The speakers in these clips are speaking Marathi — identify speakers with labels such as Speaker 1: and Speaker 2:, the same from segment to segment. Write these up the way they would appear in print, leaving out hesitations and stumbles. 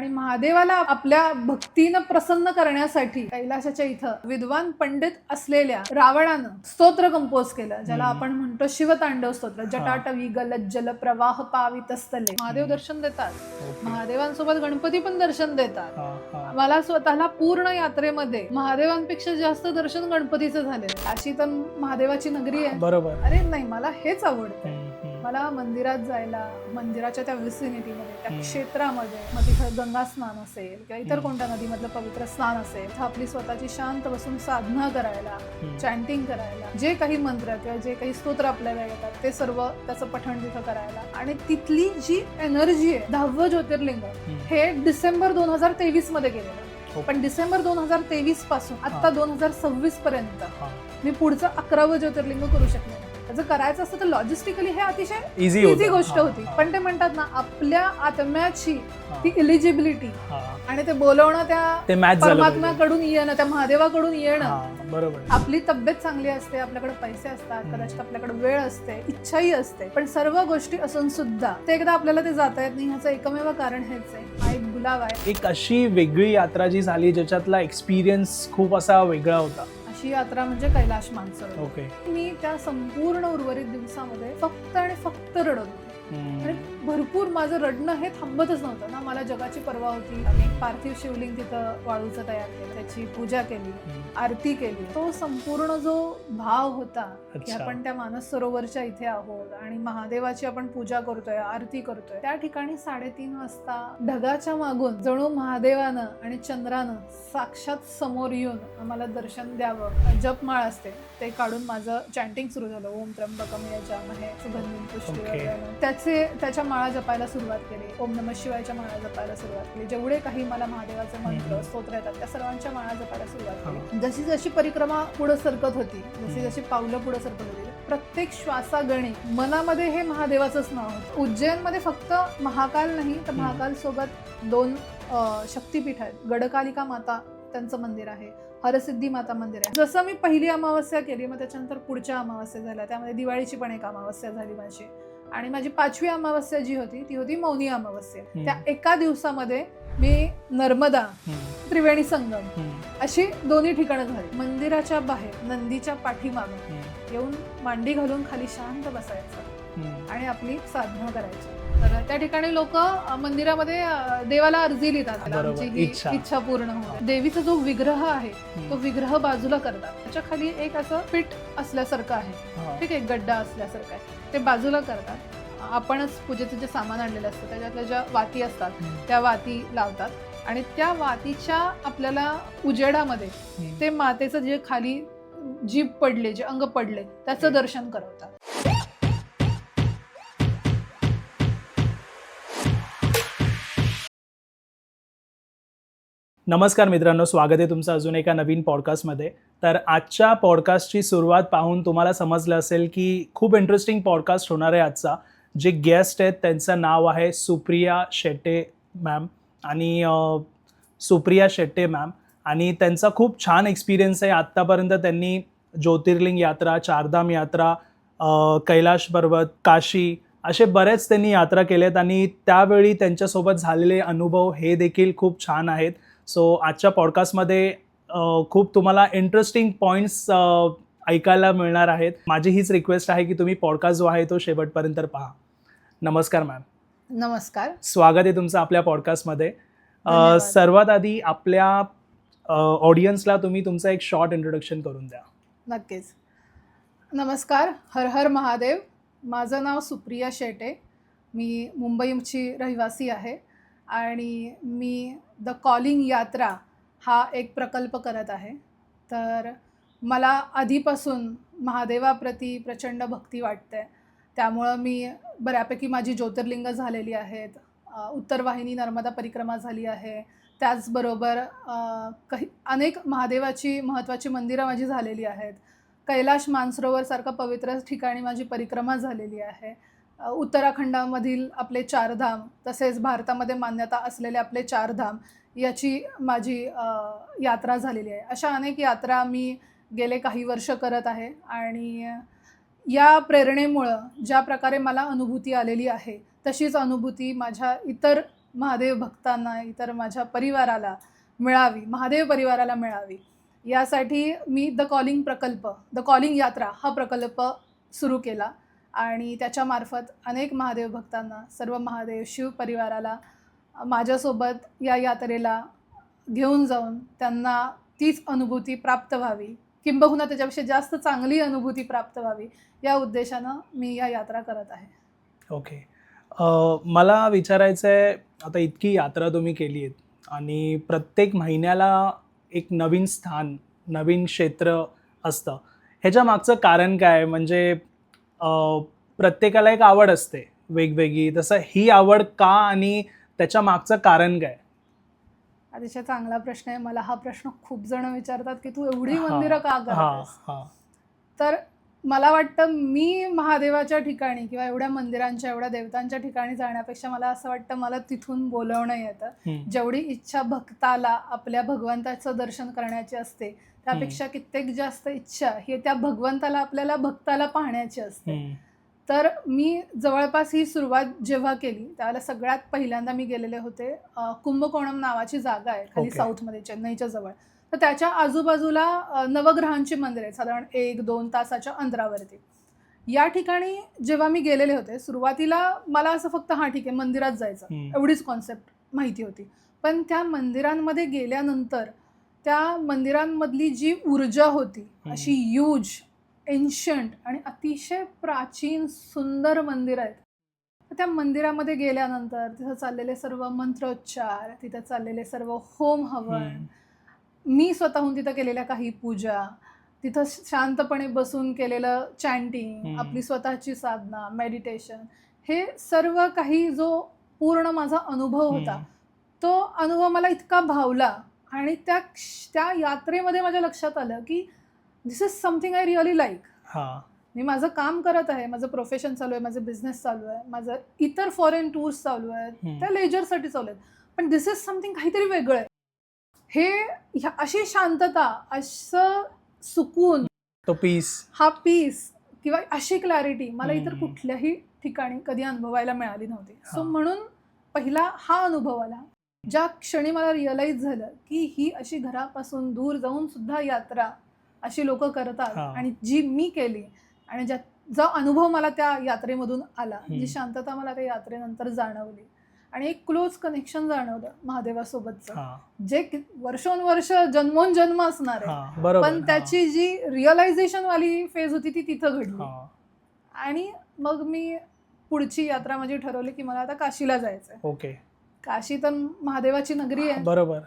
Speaker 1: आणि महादेवाला आपल्या भक्तीनं प्रसन्न करण्यासाठी कैलासाच्या इथं विद्वान पंडित असलेल्या रावणानं स्तोत्र कंपोज केलं, ज्याला आपण म्हणतो शिवतांडव स्तोत्र. जटाटवी गलज्जल प्रवाह पावितस्थले. महादेव दर्शन देतात, महादेवांसोबत गणपती पण दर्शन देतात. मला स्वतःला पूर्ण यात्रेमध्ये महादेवांपेक्षा जास्त दर्शन गणपतीचं झालेलं. काशी तर महादेवाची नगरी आहे,
Speaker 2: बरोबर.
Speaker 1: अरे नाही, मला हेच आवडतं. मला मंदिरात जायला, मंदिराच्या त्या विसिनिटीमध्ये, त्या क्षेत्रामध्ये, मग तिथं गंगा स्नान असेल किंवा इतर कोणत्या नदीमधलं पवित्र स्नान असेल, तिथं आपली स्वतःची शांत बसून साधना करायला, चॅन्टिंग करायला, जे काही मंत्र किंवा जे काही स्तोत्र आपल्याला येतात ते सर्व त्याचं पठण तिथं करायला. आणि तिथली जी एनर्जी आहे, 10वं ज्योतिर्लिंग हे डिसेंबर 2023 मध्ये गेलेलं. पण डिसेंबर 2023 पासून आता 2026 पर्यंत मी पुढचं 11वं ज्योतिर्लिंग करू शकले. जर करायचं असतं तर लॉजिस्टिकली हे अतिशय इझी गोष्ट होती. पण ते म्हणतात ना, आपल्या आत्म्याची ती एलिजिबिलिटी आणि ते बोलवणं, त्या परमात्म्याकडून येणं, त्या महादेवाकडून येणं.
Speaker 2: बरोबर.
Speaker 1: आपली तब्येत चांगली असते, आपल्याकडे पैसे असतात, कदाचित आपल्याकडे वेळ असते, इच्छाही असते, पण सर्व गोष्टी असून सुद्धा ते एकदा आपल्याला ते जाता येत नाही. ह्याचं एकमेव कारण हेच आहे, हा एक बुलावा आहे.
Speaker 2: एक अशी वेगळी यात्रा जी झाली ज्याच्यातला एक्सपिरियन्स खूप असा वेगळा होता.
Speaker 1: अशी यात्रा म्हणजे कैलाश मानसरोवर.
Speaker 2: ओके.
Speaker 1: मी त्या संपूर्ण उर्वरित दिवसामध्ये फक्त आणि फक्त रडत होते. आणि भरपूर माझं रडणं हे थांबतच नव्हतं ना. मला जगाची पर्वा होती. आम्ही एक पार्थिव शिवलिंग तिथं वाळूचं तयार केलं, त्याची पूजा केली, आरती केली. तो संपूर्ण जो भाव होता की आपण त्या मानस सरोवरच्या इथे आहोत आणि महादेवाची आपण पूजा करतोय, आरती करतोय, त्या ठिकाणी 3:30 वाजता ढगाच्या मागून जणू महादेवानं आणि चंद्रानं साक्षात समोर येऊन आम्हाला दर्शन द्यावं. जपमाळ असते ते काढून माझं चॅन्टिंग सुरू झालं. ओम त्र्यंबकम यजामहे सुगंधिं पुष्टिवर्धनम्. त्याच्या माळा जपायला सुरुवात केली. ओम नमः शिवायच्या माळा जपायला सुरुवात केली. जेवढे काही मला महादेवाचे मंत्र स्तोत्र येतात त्या सर्वांच्या माळा जपायला सुरुवात केली. जशी जशी परिक्रमा पुढे सरकत होती, जशी जशी पावलं पुढे सरकत होती, प्रत्येक श्वासागणी मनामध्ये हे महादेवाचंच नाव होतं. उज्जैनमध्ये फक्त महाकाल नाही तर महाकाल सोबत 2 शक्तीपीठ आहेत. गडकालिका माता त्यांचं मंदिर आहे, हरसिद्धी माता मंदिर आहे. जसं मी पहिली अमावस्या केली, मग त्याच्यानंतर पुढच्या अमावस्या झाल्या, त्यामध्ये दिवाळीची पण एक अमावस्या झाली माझी. आणि माझी 5वी अमावस्या जी होती ती होती मौनी अमावस्या. त्या एका दिवसामध्ये मी नर्मदा, त्रिवेणी संगम अशी 2 ठिकाणं झाली. मंदिराच्या बाहेर नंदीच्या पाठीमागे येऊन मांडी घालून खाली शांत बसायचं आणि आपली साधना करायची. तर त्या ठिकाणी लोक मंदिरामध्ये देवाला अर्जी लिहितात, आमची ही इच्छा पूर्ण होते. देवीचा जो विग्रह आहे तो विग्रह बाजूला करतात. त्याच्या खाली एक असं पीठ असल्यासारखं आहे, ठीक आहे, गड्डा असल्यासारखं आहे, ते बाजूला करतात. आपणच पूजेचं जे सामान आणलेलं असतं त्याच्यातल्या ज्या वाती असतात त्या वाती लावतात आणि त्या वातीच्या आपल्याला उजेडामध्ये ते मातेचं जे खाली जीभ पडले, जे अंग पडले त्याचं दर्शन करवतात.
Speaker 2: नमस्कार मित्रांनो, स्वागत आहे तुमचं अजून एका नवीन पॉडकास्टमध्ये. तर आजच्या पॉडकास्टची सुरुवात पाहून तुम्हाला समजलं असेल की खूप इंटरेस्टिंग पॉडकास्ट होणार आहे आजचा. जे गेस्ट आहेत त्यांचं नाव आहे सुप्रिया शेटे मॅम. आणि सुप्रिया शेटे मॅम आणि त्यांचा खूप छान एक्सपिरियन्स आहे. आत्तापर्यंत त्यांनी ज्योतिर्लिंग यात्रा, चारधाम यात्रा, कैलाश पर्वत, काशी असे बरेच त्यांनी यात्रा केल्यात आणि त्यावेळी त्यांच्यासोबत झालेले अनुभव हे देखील खूप छान आहेत. सो आजच्या पॉडकास्टमध्ये खूप तुम्हाला इंटरेस्टिंग पॉईंट्स ऐकायला मिळणार आहेत. माझी हीच रिक्वेस्ट आहे की तुम्ही पॉडकास्ट जो आहे तो शेवटपर्यंत पहा. नमस्कार मॅम.
Speaker 1: नमस्कार,
Speaker 2: स्वागत आहे तुमचं आपल्या पॉडकास्टमध्ये. सर्वात आधी आपल्या ऑडियन्सला तुम्ही तुमचं एक शॉर्ट इंट्रोडक्शन करून द्या.
Speaker 1: नक्कीच. नमस्कार, हर हर महादेव. माझं नाव सुप्रिया शेटे. मी मुंबईची रहिवासी आहे आणि मी द कॉलिंग यात्रा हा एक प्रकल्प करत आहे. तर मला आधीपासून महादेवाप्रती प्रचंड भक्ती वाटते. त्यामुळं मी बऱ्यापैकी माझी ज्योतिर्लिंग झालेली आहेत. उत्तर वाहिनी नर्मदा परिक्रमा झाली आहे. त्याचबरोबर काही अनेक महादेवाची महत्त्वाची मंदिरं माझी झालेली आहेत. कैलाश मानसरोवरसारखं पवित्र ठिकाणी माझी परिक्रमा झालेली आहे. उत्तराखंडामधील आपले 4 धाम, तसेच भारतामध्ये मान्यता असलेले आपले 4 धाम याची माझी यात्रा झालेली आहे. अशा अनेक यात्रा मी गेले काही वर्ष करत आहे आणि या प्रेरणेमुळं ज्या प्रकारे मला अनुभूती आलेली आहे तशीच अनुभूती माझ्या इतर महादेव भक्तांना, इतर माझ्या परिवाराला मिळावी, महादेव परिवाराला मिळावी, यासाठी मी द कॉलिंग यात्रा हा प्रकल्प सुरू केला आणि त्याच्यामार्फत अनेक महादेव भक्तांना, सर्व महादेव शिव परिवाराला माझ्यासोबत या यात्रेला घेऊन जाऊन त्यांना तीच अनुभूती प्राप्त व्हावी, किंबहुना त्याच्यापेक्षा जास्त चांगली अनुभूती प्राप्त व्हावी, या उद्देशानं मी या यात्रा करत आहे.
Speaker 2: ओके. मला विचारायचं आहे, आता इतकी यात्रा तुम्ही केली आहेत आणि प्रत्येक महिन्याला एक नवीन स्थान, नवीन क्षेत्र असतं, ह्याच्या मागचं कारण काय? म्हणजे प्रत्येकाला एक आवड असते वेगवेगळी, तसं ही आवड का आणि त्याच्या मागचं कारण काय?
Speaker 1: अतिशय चांगला प्रश्न आहे. मला हा प्रश्न खूप जण विचारतात की तू एवढी मंदिरं का करतेस? तर मला वाटतं मी महादेवाच्या ठिकाणी किंवा एवढ्या मंदिरांच्या, एवढ्या देवतांच्या ठिकाणी जाण्यापेक्षा मला असं वाटतं मला तिथून बोलवणं येतं. जेवढी इच्छा भक्ताला आपल्या भगवंताचं दर्शन करण्याची असते, त्यापेक्षा कित्येक जास्त इच्छा ही त्या भगवंताला, आपल्याला भक्ताला पाहण्याची असते. तर मी जवळपास ही सुरुवात जेव्हा केली त्यावेळेला सगळ्यात पहिल्यांदा मी गेलेले होते, कुंभकोणम नावाची जागा आहे खाली साऊथमध्ये, चेन्नईच्या जवळ. तर त्याच्या आजूबाजूला नवग्रहांची मंदिर आहेत, साधारण 1-2 तासाच्या अंतरावरती. या ठिकाणी जेव्हा मी गेलेले होते, सुरुवातीला मला असं फक्त ठीक आहे मंदिरात जायचं एवढीच कॉन्सेप्ट माहिती होती. पण त्या मंदिरांमध्ये गेल्यानंतर त्या मंदिरांमधली जी ऊर्जा होती, अशी ह्यूज, एन्शंट आणि अतिशय प्राचीन सुंदर मंदिर आहेत. त्या मंदिरामध्ये गेल्यानंतर तिथं चाललेले सर्व मंत्रोच्चार, तिथं चाललेले सर्व होम हवन, मी स्वतःहून तिथं केलेल्या काही पूजा, तिथं शांतपणे बसून केलेलं चॅन्टिंग, आपली स्वतःची साधना, मेडिटेशन, हे सर्व काही जो पूर्ण माझा अनुभव होता, तो अनुभव मला इतका भावला आणि त्या यात्रेमध्ये माझ्या लक्षात आलं की this is something I really like. मी माझं काम करत आहे, माझं प्रोफेशन चालू आहे, माझं बिझनेस चालू आहे, माझं इतर फॉरेन टूर्स चालू आहेत, त्या लेजरसाठी चालू आहेत, पण दिस इज समथिंग काहीतरी वेगळं आहे. हे अशी शांतता, असं सुकून,
Speaker 2: तो पीस,
Speaker 1: हा पीस किंवा अशी क्लॅरिटी मला इतर कुठल्याही ठिकाणी कधी अनुभवायला मिळाली नव्हती. सो म्हणून पहिला हा अनुभव आला, ज्या क्षणी मला रिअलाइज झालं की ही अशी घरापासून दूर जाऊन सुद्धा यात्रा अशी लोक करतात, आणि जी मी केली आणि जो अनुभव मला त्या यात्रेमधून आला, जी शांतता मला त्या यात्रेनंतर जाणवली आणि एक क्लोज कनेक्शन जाणवलं महादेवासोबतचं, जे वर्षोनवर्ष जन्मोनजन्म असणार आहे, पण त्याची जी रिअलायझेशन वाली फेज होती ती तिथं घडली. आणि मग मी पुढची यात्रा माझी ठरवली की मला आता काशीला जायचंय.
Speaker 2: ओके.
Speaker 1: काशी तर महादेवाची नगरी आहे.
Speaker 2: बरोबर.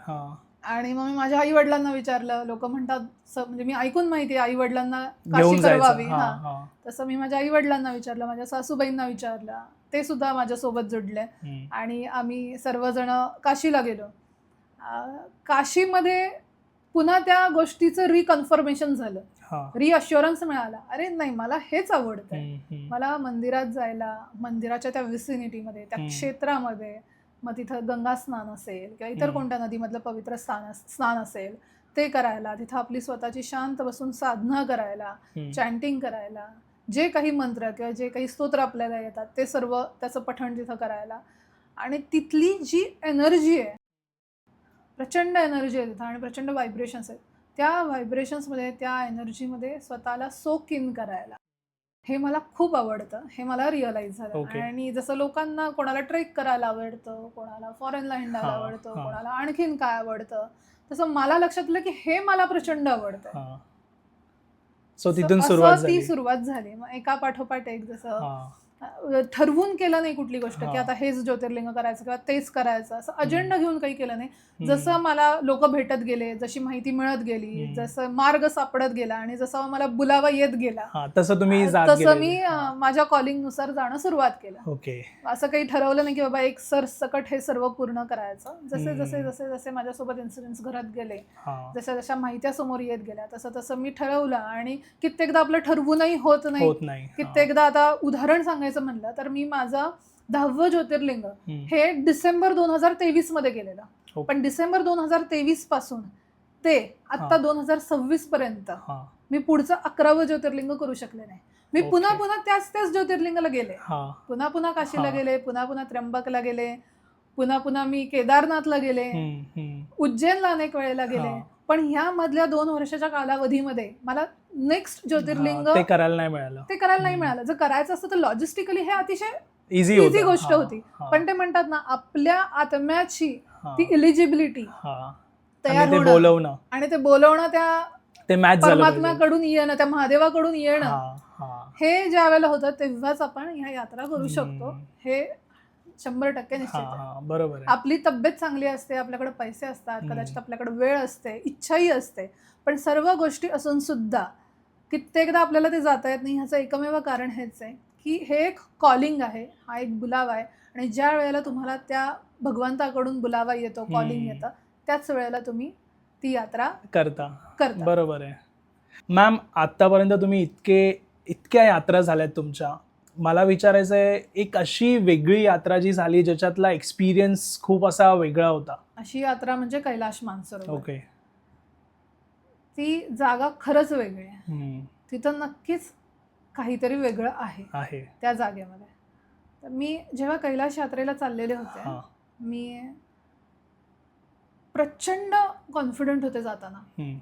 Speaker 1: आणि मग मी माझ्या आई वडिलांना विचारलं. लोक म्हणतात, म्हणजे मी ऐकून माहिती आहे आई वडिलांना काशी करवावी, तसं मी माझ्या आई वडिलांना विचारलं, माझ्या सासूबाईंना विचारलं, ते सुद्धा माझ्यासोबत जुडले आणि आम्ही सर्वजण काशीला गेलो. काशीमध्ये पुन्हा त्या गोष्टीचं रिकन्फर्मेशन झालं, रिअश्युरन्स मिळाला, अरे नाही मला हेच आवडतंय, मला मंदिरात जायला, मंदिराच्या त्या विसिनिटीमध्ये, त्या क्षेत्रामध्ये, मग तिथं गंगा स्नान असेल किंवा इतर कोणत्या नदीमधलं पवित्र स्नान असेल ते करायला, तिथं आपली स्वतःची शांत बसून साधना करायला, चॅन्टिंग करायला, जे काही मंत्र किंवा जे काही स्तोत्र आपल्याला येतात ते सर्व त्याचं पठण तिथं करायला. आणि तिथली जी एनर्जी आहे, प्रचंड एनर्जी आहे तिथं आणि प्रचंड व्हायब्रेशन्स आहेत, त्या व्हायब्रेशन्समध्ये, त्या एनर्जीमध्ये स्वतःला सोक इन करायला, हे मला खूप आवडतं. हे मला रिअलाइज झालं. आणि जसं लोकांना कोणाला ट्रेक करायला आवडतं, कोणाला फॉरेनला हिंडायला आवडतं, कोणाला आणखीन काय आवडतं, तसं मला लक्षात आलं की हे मला प्रचंड आवडतं.
Speaker 2: सो तिथून
Speaker 1: सुरुवात झाली. मग एका पाठोपाठ एक, जसं ठरवून केलं नाही कुठली गोष्ट की आता हेच ज्योतिर्लिंग करायचं किंवा तेच करायचं, असं अजेंडा घेऊन काही केलं नाही. जसं मला लोक भेटत गेले, जशी माहिती मिळत गेली, जसं मार्ग सापडत गेला आणि जसं मला बुलावा येत गेला, तसं मी माझ्या कॉलिंग नुसार जाणं सुरुवात केलं. असं काही ठरवलं नाही की बाबा एक सरसकट हे सर्व पूर्ण करायचं. जसे जसे जसे जसे माझ्यासोबत इन्सिडेंट्स घडत गेले, जशा जशा माहित्या समोर येत गेल्या, तसं तसं मी ठरवलं. आणि कित्येकदा आपलं ठरवूनही होत नाही. कित्येकदा आता उदाहरण सांगायचं म्हणलं तर मी माझं 10वं ज्योतिर्लिंग हे डिसेंबर 2023 मध्ये केलेलं, पण डिसेंबर 2023 पासून ते आता 2026 पर्यंत मी पुढचं 11वं ज्योतिर्लिंग करू शकले नाही. मी पुन्हा त्याच ज्योतिर्लिंगाला गेले, पुन्हा काशीला गेले, पुन्हा त्र्यंबकला गेले, पुन्हा पुन्हा मी केदारनाथला गेले, उज्जैनला अनेक वेळेला गेले.
Speaker 2: हा.
Speaker 1: पण ह्या मधल्या 2 वर्षाच्या कालावधीमध्ये मला नेक्स्ट ज्योतिर्लिंग
Speaker 2: ते करायला नाही मिळालं.
Speaker 1: नाही मिळालं. जर करायचं असतं तर लॉजिस्टिकली हे अतिशय
Speaker 2: इझी
Speaker 1: गोष्ट होती. पण ते म्हणतात ना, आपल्या आत्म्याची ती इलिजिबिलिटी तयार होणं आणि ते बोलवणं, त्या
Speaker 2: मॅच
Speaker 1: परमात्म्याकडून येणं, त्या महादेवाकडून येणं, हे ज्या वेळेला होतं तेव्हाच आपण ह्या यात्रा करू शकतो. हे 100% निश्चित आहे.
Speaker 2: बरोबर.
Speaker 1: आपली तब्येत चांगली असते, आपल्याकडे पैसे असतात, कदाचित आपल्याकडे वेळ असते, इच्छाही असते, पण सर्व गोष्टी असून सुद्धा कित्येकदा आपल्याला ते जाता येत नाही. ह्याचं एकमेव कारण हेच आहे की हे एक कॉलिंग आहे, हा एक बुलावा आहे. आणि ज्या वेळेला तुम्हाला त्या भगवंताकडून बुलावा येतो, कॉलिंग येतं, त्याच वेळेला तुम्ही ती यात्रा करता.
Speaker 2: बरोबर आहे. मॅम, आतापर्यंत तुम्ही इतक्या यात्रा झाल्यात तुमच्या, मला विचारायचं आहे, एक अशी वेगळी यात्रा जी झाली ज्याच्यातला एक्सपिरियन्स खूप असा वेगळा होता?
Speaker 1: अशी यात्रा म्हणजे कैलाश मानसरोवर.
Speaker 2: ओके.
Speaker 1: ती जागा खरंच वेगळी आहे. तिथं नक्कीच काहीतरी वेगळं आहे त्या जागेमध्ये. तर मी जेव्हा कैलाश यात्रेला चाललेले होते, मी प्रचंड कॉन्फिडंट होते जाताना.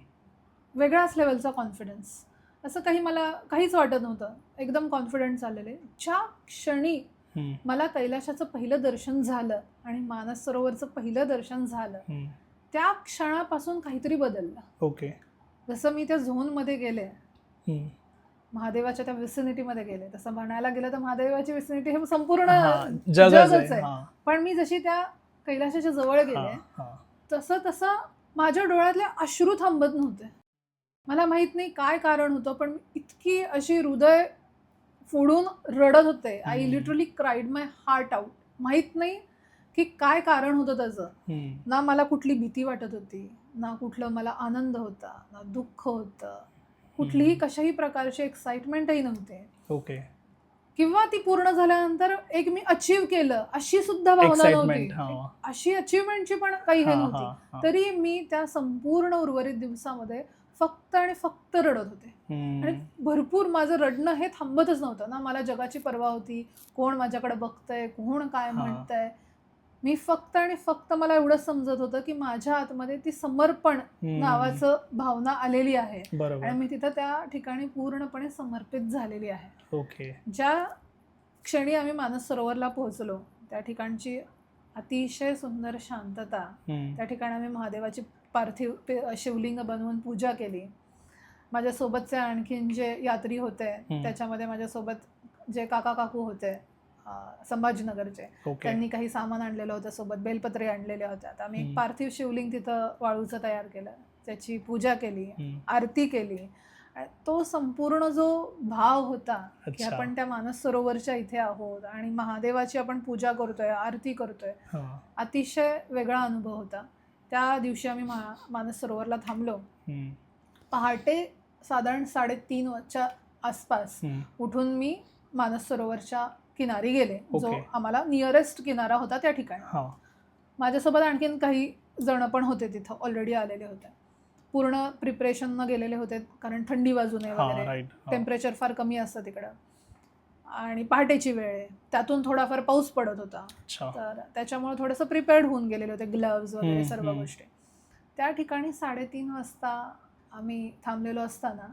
Speaker 1: वेगळ्याच लेवलचा कॉन्फिडन्स. असं मला काहीच वाटत नव्हतं. एकदम कॉन्फिडंट चाललेले. ज्या क्षणी मला कैलाशाचं पहिलं दर्शन झालं आणि मानस सरोवरचं पहिलं दर्शन झालं, त्या क्षणापासून काहीतरी बदललं.
Speaker 2: ओके.
Speaker 1: जसं मी त्या झोनमध्ये गेले, महादेवाच्या त्या विसिनिटीमध्ये गेले, तसं म्हणायला गेलं तर महादेवाची विसिनिटी हे संपूर्ण जगच आहे. पण मी जशी त्या कैलाशाच्या जवळ गेले, तसं तसं माझ्या डोळ्यातले अश्रू थांबत नव्हते. मला माहित नाही काय कारण होतं, पण इतकी अशी हृदय फोडून रडत होते. I literally cried my heart out. माहित नाही की काय कारण होतं त्याचं. ना मला कुठली भीती वाटत होती, ना कुठलं मला आनंद होता, ना दुःख होतं, कुठलीही कशाही प्रकारची एक्साइटमेंटही नव्हते.
Speaker 2: ओके.
Speaker 1: किंवा ती पूर्ण झाल्यानंतर एक मी अचीव केलं अशी सुद्धा भावना नव्हती. अशी अचीवमेंटची पण काही हे नव्हती. तरी मी त्या संपूर्ण उर्वरित दिवसामध्ये फक्त आणि फक्त रडत होते. आणि भरपूर माझं रडणं हे थांबतच नव्हतं. ना मला जगाची पर्वा होती, कोण माझ्याकडे बघतंय, कोण काय म्हणतंय. मी फक्त आणि फक्त मला एवढं समजत होतं की माझ्या आतमध्ये ती समर्पण नावाचं भावना आलेली आहे आणि मी तिथं त्या ठिकाणी पूर्णपणे समर्पित झालेली आहे.
Speaker 2: ओके.
Speaker 1: ज्या क्षणी आम्ही मानस सरोवरला पोहोचलो, त्या ठिकाणची अतिशय सुंदर शांतता. त्या ठिकाणी आम्ही महादेवाची पार्थिव शिवलिंग बनवून पूजा केली. माझ्यासोबतचे आणखीन जे यात्री होते, त्याच्यामध्ये माझ्यासोबत जे काका काकू होते संभाजीनगरचे, त्यांनी काही सामान आणलेलं होतं सोबत, बेलपत्रे आणलेल्या होत्या. आम्ही एक पार्थिव शिवलिंग तिथं वाळूचं तयार केलं, त्याची पूजा केली, आरती केली. तो संपूर्ण जो भाव होता की आपण त्या मानस सरोवरच्या इथे आहोत आणि महादेवाची आपण पूजा करतोय, आरती करतोय, अतिशय वेगळा अनुभव होता. त्या दिवशी आम्ही मानस सरोवरला थांबलो. पहाटे साधारण 3:30च्या आसपास उठून मी मानस सरोवरच्या किनारी गेले, जो आम्हाला नियरेस्ट किनारा होता त्या ठिकाणी. माझ्यासोबत आणखीन काही जण पण होते, तिथं ऑलरेडी आलेले होते, पूर्ण प्रिपरेशन न गेलेले होते, कारण थंडी वाजू नये वगैरे, टेम्परेचर फार कमी असतं तिकडं आणि पहाटेची वेळ आहे, त्यातून थोडाफार पाऊस पडत होता, तर त्याच्यामुळे थोडंसं प्रिपेअर्ड होऊन गेलेले होते, ग्लव्ज वगैरे सर्व गोष्टी. त्या ठिकाणी 3:30 वाजता आम्ही थांबलेलो असताना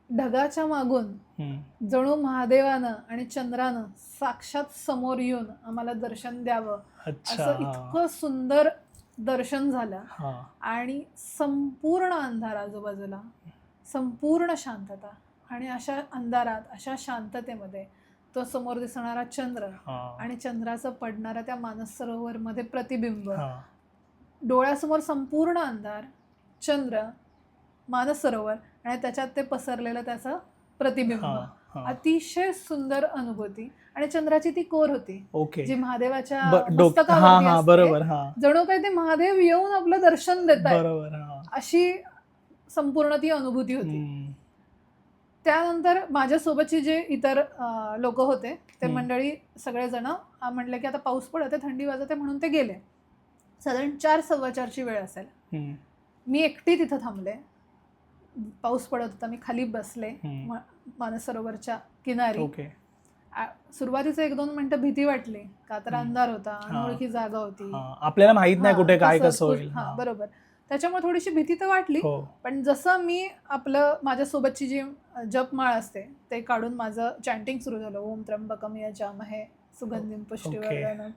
Speaker 1: ढगाच्या मागून जणू महादेवानं आणि चंद्रानं साक्षात समोर येऊन आम्हाला दर्शन द्यावं असं इतकं सुंदर दर्शन झालं. आणि संपूर्ण अंधार आजूबाजूला, संपूर्ण शांतता, आणि अशा अंधारात, अशा शांततेमध्ये तो समोर दिसणारा चंद्र आणि चंद्राचं पडणारा त्या मानस सरोवर मध्ये प्रतिबिंब, डोळ्यासमोर संपूर्ण अंधार, चंद्र, मानस सरोवर आणि त्याच्यात ते पसरलेलं त्याचं प्रतिबिंब. अतिशय सुंदर अनुभूती. आणि चंद्राची ती कोर होती जी महादेवाच्या मस्तकावरती असते, जणू काही ते महादेव येऊन आपलं दर्शन देत आहेत अशी संपूर्ण ती अनुभूती होती. त्यानंतर माझ्यासोबतची जे इतर लोक होते ते मंडळी सगळेजण म्हणले की आता पाऊस पडते, थंडी वाजते, म्हणून ते गेले. साधारण 4:15ची वेळ असेल. मी एकटी तिथं थांबले. पाऊस पडत होता, मी खाली बसले मानस सरोवरच्या किनारी. सुरुवातीचे 1-2 मिनिटं भीती वाटली का तर अंधार होता,
Speaker 2: हा.
Speaker 1: अनोळखी जागा होती.
Speaker 2: आपल्याला माहित नाही
Speaker 1: हा,
Speaker 2: कुठे काय
Speaker 1: कसं
Speaker 2: कसं होईल.
Speaker 1: बरोबर. त्याच्यामुळे थोडीशी भीती तर वाटली.
Speaker 2: हो.
Speaker 1: पण जसं मी आपलं माझ्यासोबतची जी जपमाळ असते ते काढून माझं चॅन्टिंग सुरू झालं, ओम त्र्यंबकम यजामहे सुगंधिम पुष्टिवर्धनम.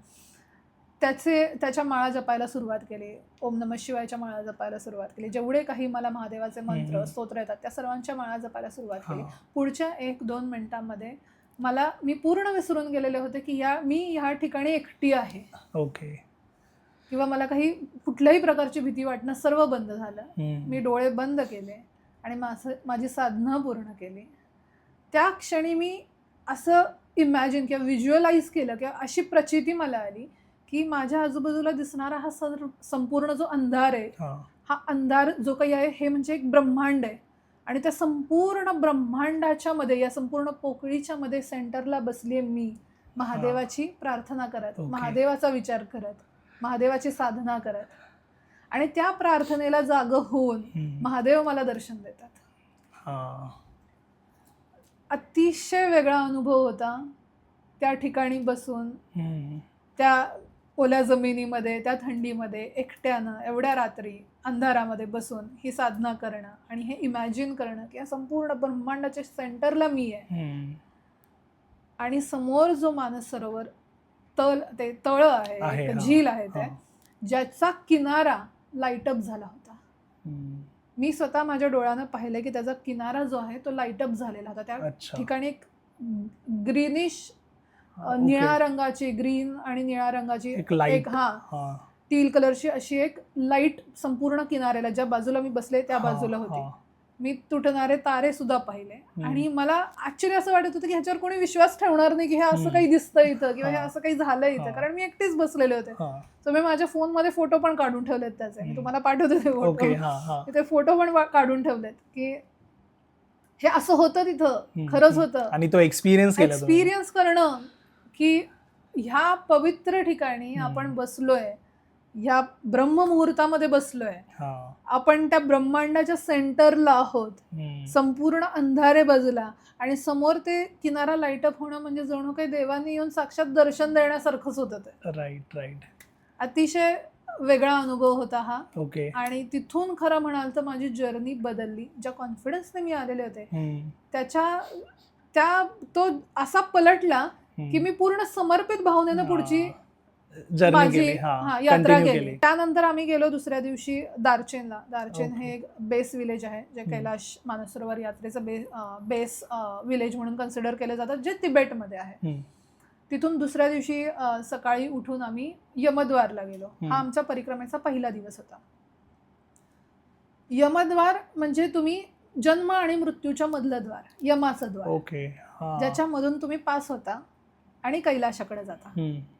Speaker 1: त्याच्या माळा जपायला सुरुवात केली. ओम नमः शिवायच्या माळा जपायला सुरुवात केली. जेवढे काही मला महादेवाचे मंत्र स्तोत्र येतात त्या सर्वांच्या माळा जपायला सुरुवात केली. पुढच्या 1-2 मिनिटांमध्ये मी पूर्ण विसरून गेलेले होते की मी ह्या ठिकाणी एकटी आहे.
Speaker 2: ओके.
Speaker 1: किंवा मला कुठल्याही प्रकारची भीती वाटणं सर्व बंद झालं. मी डोळे बंद केले आणि माझी साधना पूर्ण केली. त्या क्षणी मी असं इमॅजिन किंवा व्हिज्युअलाइज केलं किंवा अशी प्रचिती मला आली की माझ्या आजूबाजूला दिसणारा हा संपूर्ण जो अंधार आहे, हा अंधार जो काही आहे हे म्हणजे एक ब्रह्मांड आहे. आणि त्या संपूर्ण ब्रह्मांडाच्या मध्ये, या संपूर्ण पोकळीच्या मध्ये सेंटरला बसलीये मी, महादेवाची प्रार्थना करत, महादेवाचा विचार करत, महादेवाची साधना करत. आणि त्या प्रार्थनेला जागं होऊन महादेव मला दर्शन देतात. अतिशय वेगळा अनुभव होता त्या ठिकाणी बसून, त्या ओल्या जमिनीमध्ये, त्या थंडीमध्ये एकट्यानं एवढ्या रात्री अंधारामध्ये बसून ही साधना करणं आणि हे इमॅजिन करणं की या संपूर्ण ब्रह्मांडाच्या सेंटरला मी आहे. आणि समोर जो मानस सरोवर तळ आहे, झील आहे, ते ज्याचा किनारा लाईटअप झाला होता. मी स्वतः माझ्या डोळ्यानं पाहिलं की त्याचा किनारा जो आहे तो लाईटअप झालेला होता. त्या ठिकाणी एक ग्रीनिश निळ्या रंगाची, ग्रीन आणि निळ्या रंगाची एक टील कलरची अशी एक लाईट संपूर्ण किनाऱ्याला, ज्या बाजूला मी बसले त्या बाजूला होती. मी तुटणारे तारे सुद्धा पाहिले. आणि मला ऍक्च्युली असं वाटत होतं की ह्याच्यावर कोणी विश्वास ठेवणार नाही की हे असं काही दिसतं इथं किंवा हे असं काही झालं इथं, कारण मी एकटीच बसलेले होते. तर मी माझ्या फोनमध्ये फोटो पण काढून ठेवलेत त्याचे, मी तुम्हाला पाठवते ते फोटो. ते फोटो पण काढून ठेवलेत की हे असं होतं तिथं, खरंच होतं.
Speaker 2: आणि तो एक्सपिरियन्स
Speaker 1: करणं की ह्या पवित्र ठिकाणी आपण बसलोय, ह्या ब्रह्ममुहूर्तामध्ये बसलोय, आपण त्या ब्रह्मांडाच्या सेंटरला आहोत, संपूर्ण अंधारे बाजूला, आणि समोर ते किनारा लाईटअप होणं म्हणजे जणू काही देवाने येऊन साक्षात दर्शन देण्यासारखंच होतं ते.
Speaker 2: राईट.
Speaker 1: अतिशय वेगळा अनुभव होता हा.
Speaker 2: आणि
Speaker 1: तिथून खरं म्हणाल तर माझी जर्नी बदलली. ज्या कॉन्फिडन्सने मी आलेले होते तो असा पलटला की मी पूर्ण समर्पित भावनेनं पुढची माझी यात्रा केली. त्यानंतर आम्ही गेलो दुसऱ्या दिवशी दार्चेनला. दार्चेन हे एक बेस विलेज आहे, जे कैलाश मानसरोवर यात्रेचं बेस विलेज म्हणून कन्सिडर केलं जातं, जे तिबेटमध्ये आहे. तिथून दुसऱ्या दिवशी सकाळी उठून आम्ही यमद्वारला गेलो. हा आमचा परिक्रमेचा पहिला दिवस होता. यमद्वार म्हणजे तुम्ही जन्म आणि मृत्यूच्या मधलं द्वार, यमाचं द्वार, ज्याच्यामधून तुम्ही पास होता आणि कैलाशाकडे जाता.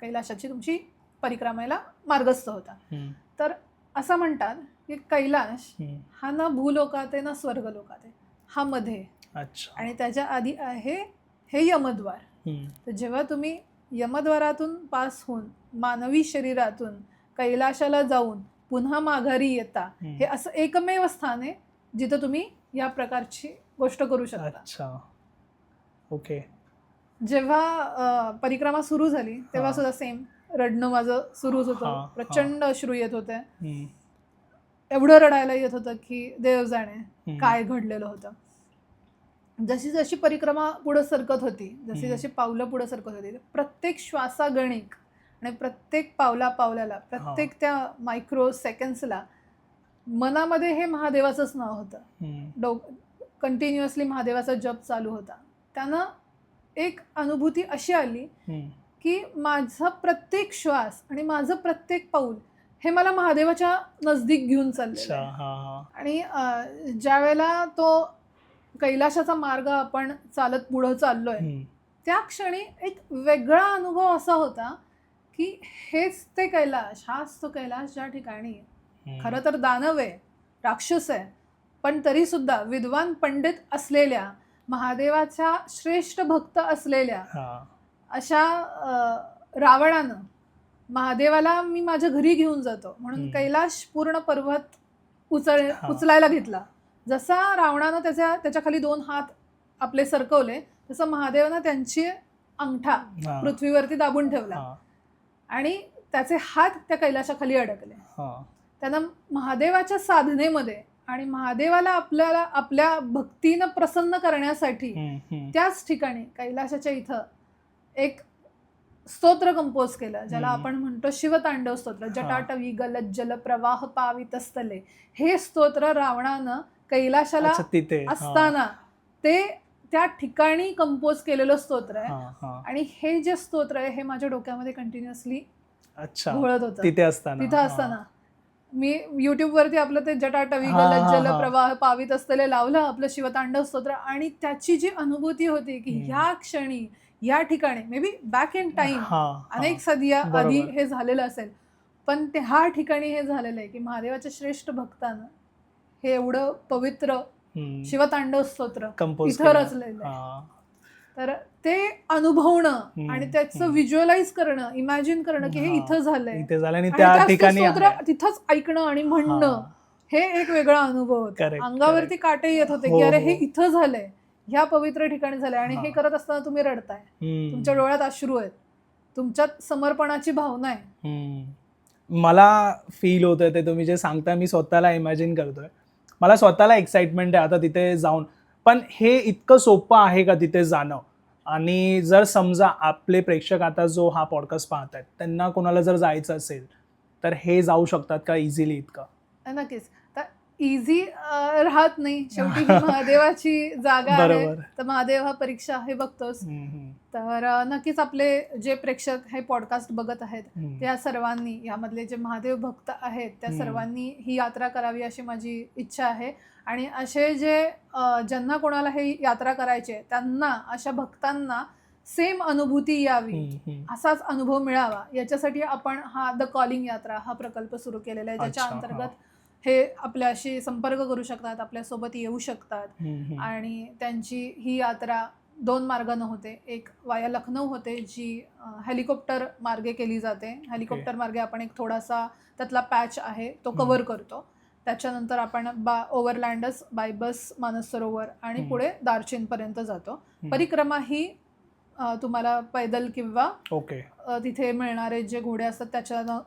Speaker 1: कैलाशाची तुमची परिक्रमेला मार्गस्थ होता. तर असं म्हणतात की कैलाश हा ना भूलोकात आहे ना स्वर्गलोकात आहे, हा मध्ये. आणि त्याच्या आधी आहे हे यमद्वार. तर जेव्हा तुम्ही यमद्वारातून पास होऊन मानवी शरीरातून कैलाशाला जाऊन पुन्हा माघारी येता, हे असं एकमेव स्थान आहे जिथं तुम्ही या प्रकारची गोष्ट करू शकता. जेव्हा परिक्रमा सुरू झाली तेव्हा सुद्धा सेम रडणं माझं सुरूच होतं. प्रचंड अश्रू येत होते. एवढं रडायला येत होतं की देव जाणे काय घडलेलं होतं. जशी जशी परिक्रमा पुढे सरकत होती, जशी जशी पावलं पुढे सरकत होती, प्रत्येक श्वासागणिक आणि प्रत्येक पावलाला, प्रत्येक त्या मायक्रो सेकंड्सला मनामध्ये हे महादेवाचंच नाव होतं. कंटिन्युअसली महादेवाचा जप चालू होता. त्यानं एक अनुभूती अशी आली की माझा प्रत्येक श्वास आणि माझं प्रत्येक पाऊल हे मला महादेवाच्या नजदीक घेऊन चाललं. आणि ज्या वेळेला तो कैलाशाचा मार्ग आपण चालत पुढं चाललोय, त्या क्षणी एक वेगळा अनुभव असा होता की हेच ते कैलाश, हाच तो कैलाश ज्या ठिकाणी खरं तर दानव आहे, राक्षस आहे, पण तरी सुद्धा विद्वान पंडित असलेल्या, महादेवाच्या श्रेष्ठ भक्त असलेल्या अशा रावणानं महादेवाला मी माझ्या घरी घेऊन जातो म्हणून कैलाश पूर्ण पर्वत उचलायला घेतला. जसा रावणानं त्याच्या खाली 2 हात आपले सरकवले, तसं महादेवानं त्यांची अंगठा
Speaker 2: हा.
Speaker 1: पृथ्वीवरती दाबून ठेवला
Speaker 2: हा.
Speaker 1: आणि त्याचे हात त्या कैलाशाखाली अडकले.
Speaker 2: हा.
Speaker 1: त्यांना महादेवाच्या साधनेमध्ये आणि महादेवाला आपल्याला आपल्या भक्तीनं प्रसन्न करण्यासाठी त्याच ठिकाणी कैलाशाच्या इथं एक स्तोत्र कंपोज केलं, ज्याला आपण म्हणतो शिवतांडव स्तोत्र. जटाटवी गलज्जल प्रवाह पावितस्थले. हे स्तोत्र रावणानं कैलाशाला
Speaker 2: तिथे
Speaker 1: असताना ते त्या ठिकाणी कंपोज केलेलं स्तोत्र आहे. आणि हे जे स्तोत्र आहे हे माझ्या डोक्यामध्ये कंटिन्युअसली घोळत होतं तिथं असताना. मी युट्यूब वरती आपलं ते जटाटवी गलज्जल प्रवाह पावित असलेले लावलं आपलं शिवतांडव स्तोत्र, आणि त्याची जी अनुभूती होती की ह्या क्षणी या ठिकाणी may be back in time अनेक सदिया आधी हे झालेलं असेल, पण ते ह्या ठिकाणी हे झालेलं आहे की महादेवाच्या श्रेष्ठ भक्तानं हे एवढं पवित्र शिवतांडव स्तोत्र इथं रचलेलं आहे. तर ते अनुभवणं आणि त्याचं व्हिज्युअलाइज करणं, इमॅजिन करणं की हे इथं झालंय आणि त्या ठिकाणी तिथंच ऐकणं आणि म्हणणं, हे एक वेगळा अनुभव होता. अंगावरती काटे येत होते की अरे हे इथं झालंय, ह्या पवित्र ठिकाणी झालंय. आणि हे करत असताना तुम्ही रडताय, तुमच्या डोळ्यात अश्रू आहेत, तुमच्यात समर्पणाची भावना आहे.
Speaker 2: मला फील होतंय ते तुम्ही जे सांगताय, मी स्वतःला इमॅजिन करतोय, मला स्वतःला एक्साइटमेंट आहे आता तिथे जाऊन. पण हे इतकं सोपं आहे का तिथे जाणं? आणि जर समजा आपले प्रेक्षक आता जो हा पॉडकास्ट पाहत आहेत त्यांना कोणाला जर जायचं असेल तर हे जाऊ शकतात का इझिली इतकं?
Speaker 1: नक्कीच. तर इझी राहत नाही, शेवटी ही महादेवाची जागा आहे, तर महादेव हा परीक्षा हे बघतोच. तर नक्कीच आपले जे प्रेक्षक हे पॉडकास्ट बघत आहेत त्या सर्वांनी, यामधले जे महादेव भक्त आहेत त्या सर्वांनी ही यात्रा करावी अशी माझी इच्छा आहे. आणि असे जे ज्यांना कोणाला हे यात्रा करायची आहे त्यांना, अशा भक्तांना सेम अनुभूती यावी, असाच अनुभव मिळावा, याच्यासाठी आपण हा द कॉलिंग यात्रा हा प्रकल्प सुरू केलेला आहे, ज्याच्या अंतर्गत हे आपल्याशी संपर्क करू शकतात, आपल्यासोबत येऊ शकतात. आणि त्यांची ही यात्रा 2 मार्गाने होते. एक वाया लखनौ होते, जी हेलिकॉप्टर मार्गे केली जाते. हेलिकॉप्टर मार्गे आपण एक थोडासा त्यातला पॅच आहे तो कव्हर करतो. त्याच्यानंतर आपण ओव्हरलँडच बाय बस मानस सरोवर आणि पुढे दार्जिलिंगपर्यंत जातो. परिक्रमा ही तुम्हाला पैदल किंवा तिथे मिळणारे जे घोडे असतात त्याच्यानं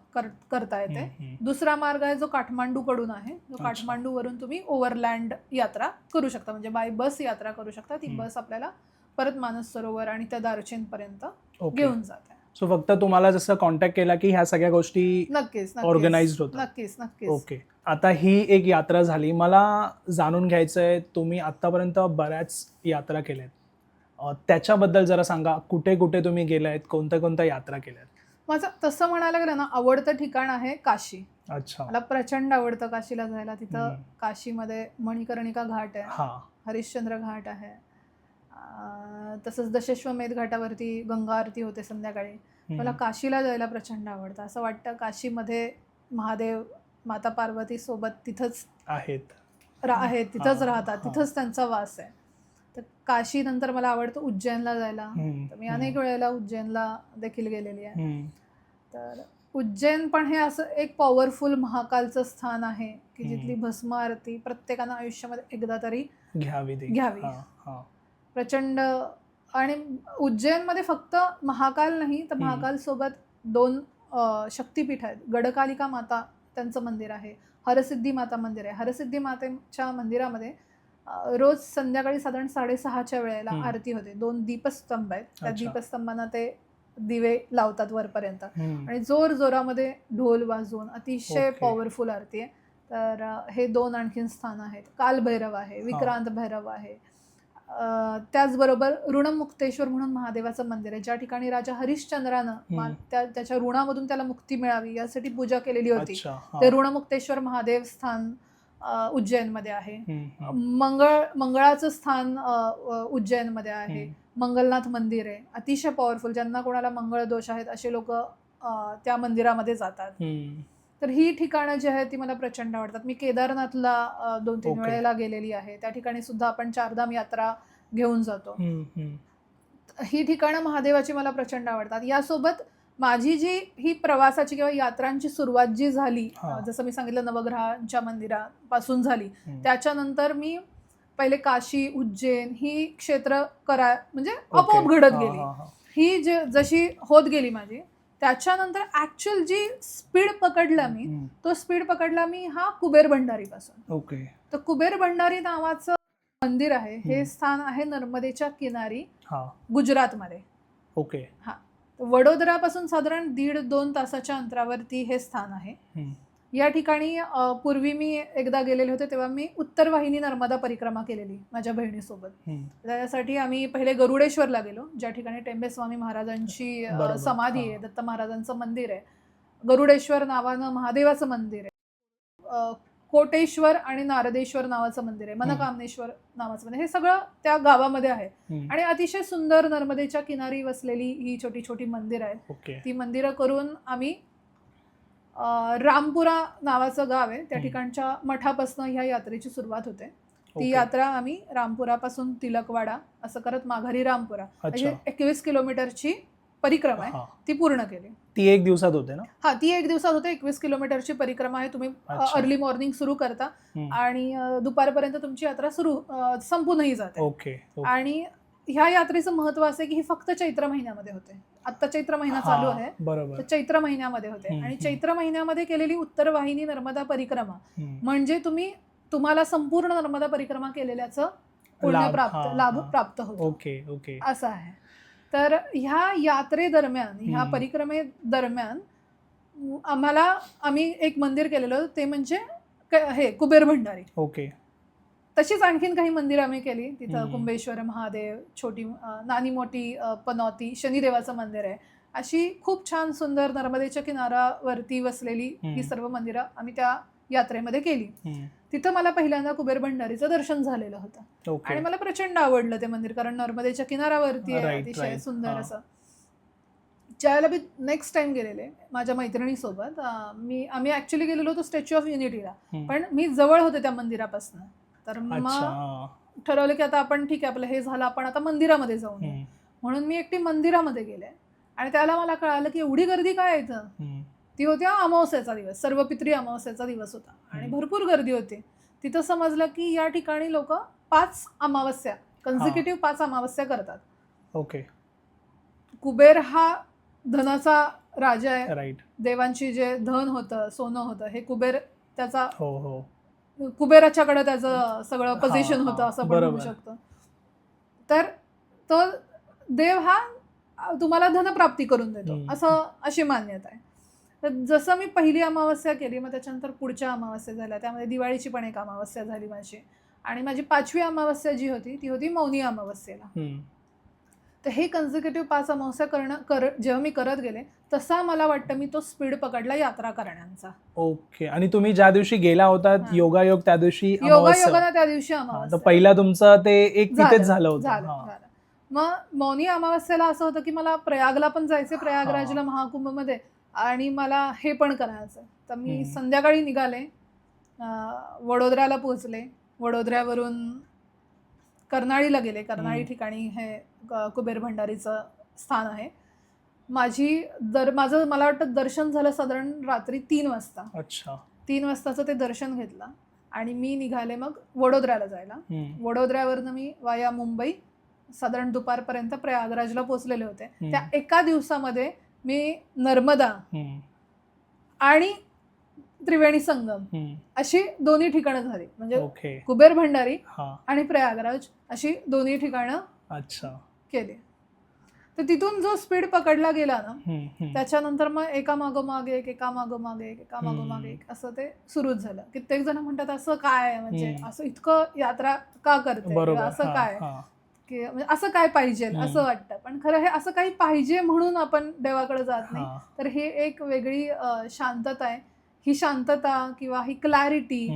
Speaker 1: करता येते. दुसरा मार्ग आहे जो काठमांडू कडून आहे, जो काठमांडू वरून तुम्ही ओव्हरलँड यात्रा करू शकता, म्हणजे बाय बस यात्रा करू शकता. ती बस आपल्याला परत मानस सरोवर आणि त्या दार्जिलिंगपर्यंत घेऊन जाते.
Speaker 2: सो फक्त तुम्हाला जसं कॉन्टॅक्ट केला की ह्या सगळ्या गोष्टी
Speaker 1: नक्कीच
Speaker 2: ऑर्गनाइज्ड होतात.
Speaker 1: नक्कीच.
Speaker 2: ओके. आता ही एक यात्रा झाली, मला जाणून घ्यायचंय, तुम्ही आतापर्यंत बऱ्याच यात्रा केल्यात, त्याच्याबद्दल जरा सांगा. कुठे कुठे तुम्ही गेलायत, कोणत्या कोणत्या यात्रा केल्यात?
Speaker 1: माझं तसं म्हणायला गेलं ना, आवडतं ठिकाण आहे काशी.
Speaker 2: अच्छा.
Speaker 1: मला प्रचंड आवडतं काशीला जायला. तिथं काशीमध्ये मणिकर्णिका घाट आहे, हरिश्चंद्र घाट आहे, तसंच दशेश्वमेध घाटावरती गंगा आरती होते संध्याकाळी. मला काशीला जायला प्रचंड आवडतं. असं वाटतं काशीमध्ये महादेव माता पार्वती सोबत तिथंच आहेत, तिथंच राहतात, तिथंच त्यांचा वास आहे. तर काशी नंतर मला आवडतं उज्जैनला जायला. तर मी अनेक वेळेला उज्जैनला देखील गेलेली आहे. तर उज्जैन पण हे असं एक पॉवरफुल महाकालचं स्थान आहे की जिथली भस्म आरती प्रत्येकानं आयुष्यामध्ये एकदा तरी घ्यावी. प्रचंड. आणि उज्जैनमध्ये फक्त महाकाल नाही तर महाकाल सोबत 2 शक्तिपीठ आहेत. गडकालिका माता त्यांचं मंदिर आहे, हरसिद्धी माता मंदिर आहे. हरसिद्धी मातेच्या मंदिरामध्ये रोज संध्याकाळी साधारण 6:30च्या वेळेला आरती होते. 2 दीपस्तंभ आहेत, त्या दीपस्तंभांना ते दिवे लावतात वरपर्यंत आणि जोर जोरामध्ये ढोल वाजवून अतिशय पॉवरफुल आरती आहे. तर हे 2 आणखीन स्थान आहेत. कालभैरव आहे, विक्रांत भैरव आहे. त्याचबरोबर ऋणमुक्तेश्वर म्हणून महादेवाचं मंदिर आहे, ज्या ठिकाणी राजा हरिश्चंद्रानं त्याच्या ऋणामधून त्याला मुक्ती मिळावी यासाठी पूजा केलेली होती. ते ऋणमुक्तेश्वर महादेव स्थान उज्जैनमध्ये आहे. मंगळाचं स्थान उज्जैनमध्ये आहे. मंगलनाथ मंदिर आहे, अतिशय पॉवरफुल. ज्यांना कोणाला मंगळ दोष आहेत असे लोक त्या मंदिरामध्ये जातात. तर ही ठिकाणं जी आहेत ती मला प्रचंड आवडतात. मी केदारनाथला 2-3 वेळेला गेलेली आहे. त्या ठिकाणी सुद्धा आपण 4 धाम यात्रा घेऊन जातो. ही ठिकाणं महादेवाची मला प्रचंड आवडतात. यासोबत माझी जी ही प्रवासाची किंवा यात्रांची सुरुवात जी झाली, जसं मी सांगितलं नवग्रहांच्या मंदिरापासून झाली, त्याच्यानंतर मी पहिले काशी, उज्जैन ही क्षेत्र म्हणजे आपोआप घडत गेली. ही जशी होत गेली माझी, त्याच्यानंतर ऍक्च्युअल जी स्पीड पकडला मी, तो स्पीड पकडला मी हा कुबेर भंडारी पासून.
Speaker 2: ओके.
Speaker 1: तर कुबेर भंडारी नावाचं मंदिर आहे, हे स्थान आहे नर्मदेच्या किनारी गुजरातमध्ये.
Speaker 2: ओके.
Speaker 1: हा, वडोदरापासून साधारण 1.5-2 तासाच्या अंतरावरती हे स्थान आहे. या ठिकाणी पूर्वी मी एकदा गेलेले होते, तेव्हा मी उत्तर वाहिनी नर्मदा परिक्रमा केलेली माझ्या बहिणीसोबत. त्यासाठी आम्ही पहिले गरुडेश्वरला गेलो, ज्या ठिकाणी टेंबेस्वामी महाराजांची समाधी आहे, दत्त महाराजांचं मंदिर आहे. गरुडेश्वर नावानं महादेवाचं मंदिर आहे. कोटेश्वर आणि नारदेश्वर नावाचं मंदिर आहे. मनकामनेश्वर नावाचं मंदिर, हे सगळं त्या गावामध्ये आहे. आणि अतिशय सुंदर नर्मदेच्या किनारी वसलेली ही छोटी छोटी मंदिर आहेत. ती मंदिरं करून आम्ही रामपुरा नावाचं गाव आहे, त्या ठिकाणच्या मठापासून ह्या यात्रेची सुरुवात होते. ती यात्रा आम्ही रामपुरापासून तिलकवाडा असं करत माघारी रामपुरा, 21 किलोमीटरची परिक्रमा आहे, ती पूर्ण केली.
Speaker 2: ती 1 दिवसात होते ना?
Speaker 1: हा, ती 1 दिवसात होते. 21 किलोमीटरची परिक्रमा आहे. तुम्ही अर्ली मॉर्निंग सुरू करता आणि दुपारपर्यंत तुमची यात्रा संपूनही जाते.
Speaker 2: ओके.
Speaker 1: आणि ह्या यात्रेचं महत्व असं आहे की ही फक्त चैत्र महिन्यामध्ये होते. आता चैत्र महिना चालू आहे, तर चैत्र महिन्यामध्ये होते. आणि चैत्र महिन्यामध्ये केलेली उत्तर वाहिनी नर्मदा परिक्रमा म्हणजे तुम्हाला संपूर्ण नर्मदा परिक्रमा केलेल्याचं लाभ प्राप्त होतो.
Speaker 2: ओके. ओके.
Speaker 1: असं आहे. तर ह्या यात्रेदरम्यान, ह्या परिक्रमेदरम्यान आम्ही एक मंदिर केलेलं, ते म्हणजे हे कुबेर भंडारी.
Speaker 2: ओके.
Speaker 1: तशीच आणखीन काही मंदिर आम्ही केली तिथं. कुंभेश्वर महादेव, नानी मोठी पनौती, शनिदेवाचं मंदिर आहे. अशी खूप छान सुंदर नर्मदेच्या किनाऱ्यावरती वसलेली ही सर्व मंदिरं आम्ही त्या यात्रेमध्ये केली. तिथं मला पहिल्यांदा कुबेर भंडारीचं दर्शन झालेलं होतं आणि मला प्रचंड आवडलं ते मंदिर, कारण नर्मदेच्या किनाऱ्यावरती आहे, अतिशय सुंदर असं. ज्यावेळेला मी नेक्स्ट टाइम गेलेले माझ्या मैत्रिणीसोबत, आम्ही ऍक्च्युली गेलेलो होतो स्टॅच्यू ऑफ युनिटीला, पण मी जवळ होते त्या मंदिरापासून. तर मग ठरवलं की आता आपण ठीक आहे, आपलं हे झालं, आपण आता मंदिरामध्ये जाऊ. म्हणून मी एकटी मंदिरामध्ये गेले आणि त्याला मला कळालं की एवढी गर्दी काय इथं. ती होती अमावस्याचा दिवस, सर्वपित्री अमावस्याचा दिवस होता आणि भरपूर गर्दी होती. तिथं समजलं की या ठिकाणी लोक 5 अमावस्या कन्झिक्युटिव्ह 5 अमावस्या करतात.
Speaker 2: ओके.
Speaker 1: कुबेर हा धनाचा राजा आहे.
Speaker 2: राईट.
Speaker 1: देवांची जे धन होतं, सोनं होतं, हे कुबेर त्याचा, कुबेराच्याकडे त्याचं सगळं पोझिशन होतं असं आपण म्हणू शकतो. तर तो देव हा तुम्हाला धनप्राप्ती करून देतो, अशी मान्यता आहे. तर जसं मी पहिली अमावस्या केली, मग त्याच्यानंतर पुढच्या अमावस्या झाल्या, त्यामध्ये दिवाळीची पण एक अमावस्या झाली माझी. आणि माझी 5वी अमावस्या जी होती ती होती मौनी अमावस्येला. तर हे कन्झिक्युटिव्ह 5 अमावस्या जेव्हा मी करत गेले, तसा मला वाटतं मी तो स्पीड पकडला यात्रा करण्याचा.
Speaker 2: ओके. आणि तुम्ही ज्या दिवशी गेला होता योगायोग त्या दिवशी
Speaker 1: योगायोगाला त्या दिवशी अमावस्या,
Speaker 2: पहिला तुमचं ते एक तिथेच झालं होतं.
Speaker 1: मग मौनी अमावस्येला असं होतं की मला प्रयागला पण जायचं, प्रयागराजला महाकुंभमध्ये, आणि मला हे पण करायचं. तर मी संध्याकाळी निघाले, वडोदऱ्याला पोहोचले, वडोदऱ्यावरून कर्नाळीला गेले. कर्नाळी ठिकाणी हे कुबेर भंडारीचं स्थान आहे. माझं मला वाटतं दर्शन झालं साधारण रात्री 3 वाजता.
Speaker 2: अच्छा.
Speaker 1: 3 वाजताचं ते दर्शन घेतलं आणि मी निघाले मग वडोदऱ्याला जायला. वडोदऱ्यावरनं मी वाया मुंबई साधारण दुपारपर्यंत प्रयागराजला पोहोचलेले होते. त्या एका दिवसामध्ये मी नर्मदा आणि त्रिवेणी संगम अशी 2 ठिकाणं झाली. म्हणजे कुबेर भंडारी आणि प्रयागराज अशी 2 ठिकाणं केली. तर तिथून जो स्पीड पकडला गेला ना, त्याच्यानंतर मग एका मागोमाग एक असं ते सुरूच झालं. कित्येक जण म्हणतात असं काय, म्हणजे असं इतकं यात्रा का करते, असं काय, की म्हणजे असं काय पाहिजे असं वाटतं. पण खरं हे असं काही पाहिजे म्हणून आपण देवाकडे जात नाही. तर हे एक वेगळी शांतता आहे. ही शांतता किंवा ही क्लॅरिटी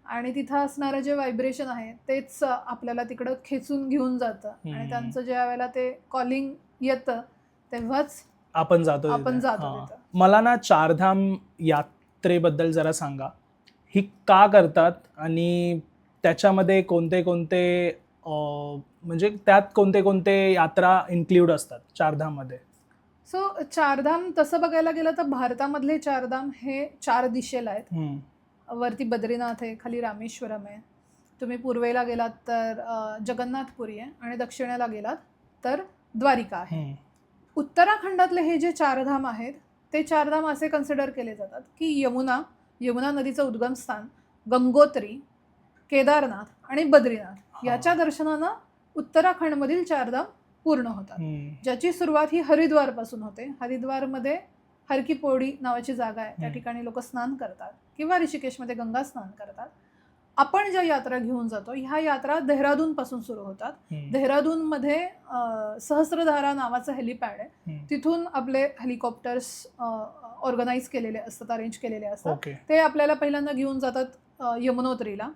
Speaker 1: आणि तिथं असणारं जे व्हायब्रेशन आहे तेच आपल्याला तिकडं खेचून घेऊन जातं. आणि त्यांचं ज्या वेळेला ते कॉलिंग येतं तेव्हाच आपण जातो.
Speaker 2: मला ना चारधाम यात्रेबद्दल जरा सांगा, ही का करतात आणि त्याच्यामध्ये कोणते कोणते म्हणजे त्यात कोणते कोणते यात्रा इन्क्ल्यूड असतात चारधाममध्ये?
Speaker 1: सो चारधाम तसं बघायला गेलं तर भारतामधले चारधाम हे 4 दिशेला आहेत. वरती बद्रीनाथ आहे, खाली रामेश्वरम आहे. तुम्ही पूर्वेला गेलात तर जगन्नाथपुरी आहे आणि दक्षिणेला गेलात तर द्वारिका आहे. उत्तराखंडातले हे जे चारधाम आहेत ते चारधाम असे कन्सिडर केले जातात की यमुना नदीचं उद्गम स्थान, गंगोत्री, केदारनाथ आणि बद्रीनाथ याच्या दर्शनानं उत्तराखंडमधील चारधाम पूर्ण होतात. ज्याची सुरुवात ही हरिद्वार पासून होते. हरिद्वारमध्ये हर की पौडी नावाची जागा आहे, त्या ठिकाणी लोक स्नान करतात किंवा ऋषिकेशमध्ये गंगा स्नान करतात. आपण ज्या यात्रा घेऊन जातो ह्या यात्रा देहरादून पासून सुरू होतात. देहरादूनमध्ये सहस्त्रधारा नावाचं हेलिपॅड आहे, तिथून आपले हेलिकॉप्टर्स ऑर्गनाईज केलेले असतात, अरेंज केलेले असतात. ते आपल्याला पहिल्यांदा घेऊन जातात यमुनोत्रीला.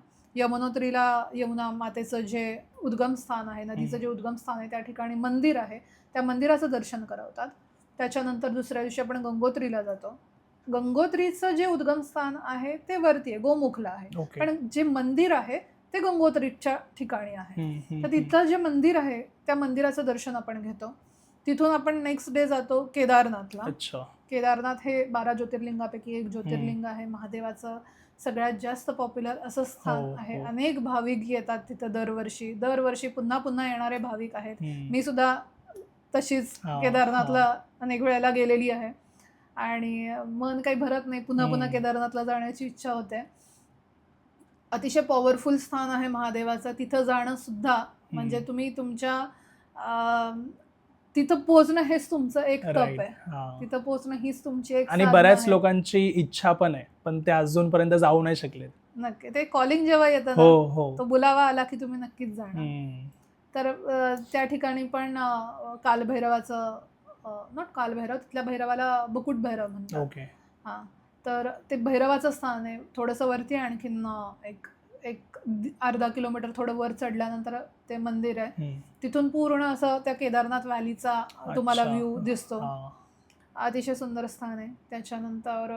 Speaker 1: यमुना मातेचं जे उद्गम स्थान आहे, नदीचं जे उद्गम स्थान आहे, त्या ठिकाणी मंदिर आहे, त्या मंदिराचं दर्शन करवतात. त्याच्यानंतर दुसऱ्या दिवशी आपण गंगोत्रीला जातो. गंगोत्रीचं जे उद्गम स्थान आहे ते वरती आहे, गोमुखला आहे, पण जे मंदिर आहे ते गंगोत्रीच्या ठिकाणी आहे. तर तिथं जे मंदिर आहे त्या मंदिराचं दर्शन आपण घेतो. तिथून आपण नेक्स्ट डे जातो केदारनाथला. केदारनाथ हे 12 ज्योतिर्लिंगापैकी एक ज्योतिर्लिंग आहे. महादेवाचं सगळ्यात जास्त पॉप्युलर असं स्थान आहे. अनेक भाविक येतात तिथं दरवर्षी पुन्हा येणारे भाविक आहेत. मी सुद्धा तशीच केदारनाथला अनेक वेळेला गेलेली आहे आणि मन काही भरत नाही, पुन्हा केदारनाथला जाण्याची इच्छा होते. अतिशय पॉवरफुल स्थान आहे महादेवाचं. तिथं जाणं सुद्धा म्हणजे तुम्ही तुमच्या तिथं पोहोचणं हेच तुमचं एक तप आहे. तिथं पोहोचणं हीच तुमची एक,
Speaker 2: आणि बऱ्याच लोकांची इच्छा पण आहे पण ते अजूनपर्यंत जाऊ नाही शकले.
Speaker 1: नक्की ते कॉलिंग जेव्हा येतं ना, तो बुलावा आला की तुम्ही नक्कीच जाणार. तर त्या ठिकाणी पण कालभैरवाचं, नॉट कालभैरव, तिथल्या भैरवाला बुकुट भैरव म्हणतात. हां, तर ते भैरवाचं स्थान आहे. थोडंसं वरती आणखीन एक अर्धा किलोमीटर थोडं वर चढल्यानंतर ते मंदिर आहे. तिथून पूर्ण असं त्या केदारनाथ व्हॅलीचा तुम्हाला व्ह्यू दिसतो. अतिशय सुंदर स्थान आहे. त्याच्यानंतर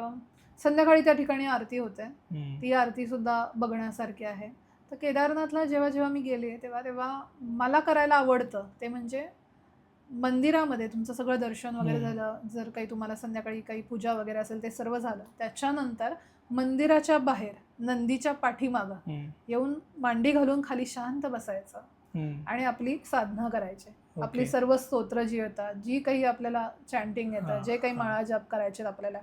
Speaker 1: संध्याकाळी त्या ठिकाणी आरती होते, ती आरती सुद्धा बघण्यासारखी आहे. तर केदारनाथला जेव्हा मी गेले तेव्हा मला करायला आवडतं ते म्हणजे मंदिरामध्ये तुमचं सगळं दर्शन वगैरे झालं, जर काही तुम्हाला संध्याकाळी काही पूजा वगैरे असेल ते सर्व झालं, त्याच्यानंतर मंदिराच्या बाहेर नंदीच्या पाठीमागं येऊन मांडी घालून खाली शांत बसायचं आणि आपली साधना करायची. आपली सर्व स्तोत्र जी येतात, जी काही आपल्याला चॅन्टिंग येतं, जे काही माळा जप करायचे आपल्याला,